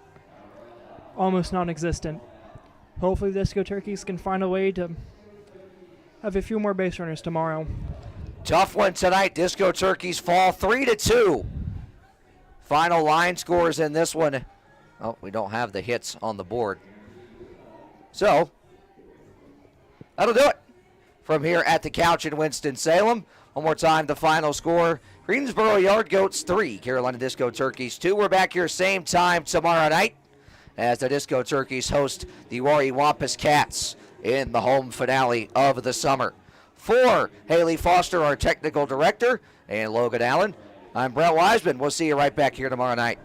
almost non-existent. Hopefully the Disco Turkeys can find a way to have a few more base runners tomorrow. Tough one tonight. Disco Turkeys fall 3-2. Final line scores in this one. Oh, we don't have the hits on the board. So, that'll do it from here at the couch in Winston-Salem. One more time, the final score. Greensboro Yard Goats 3, Carolina Disco Turkeys 2. We're back here same time tomorrow night as the Disco Turkeys host the Rory Wampus Cats in the home finale of the summer. For Haley Foster, our technical director, and Logan Allen, I'm Brett Wiseman. We'll see you right back here tomorrow night.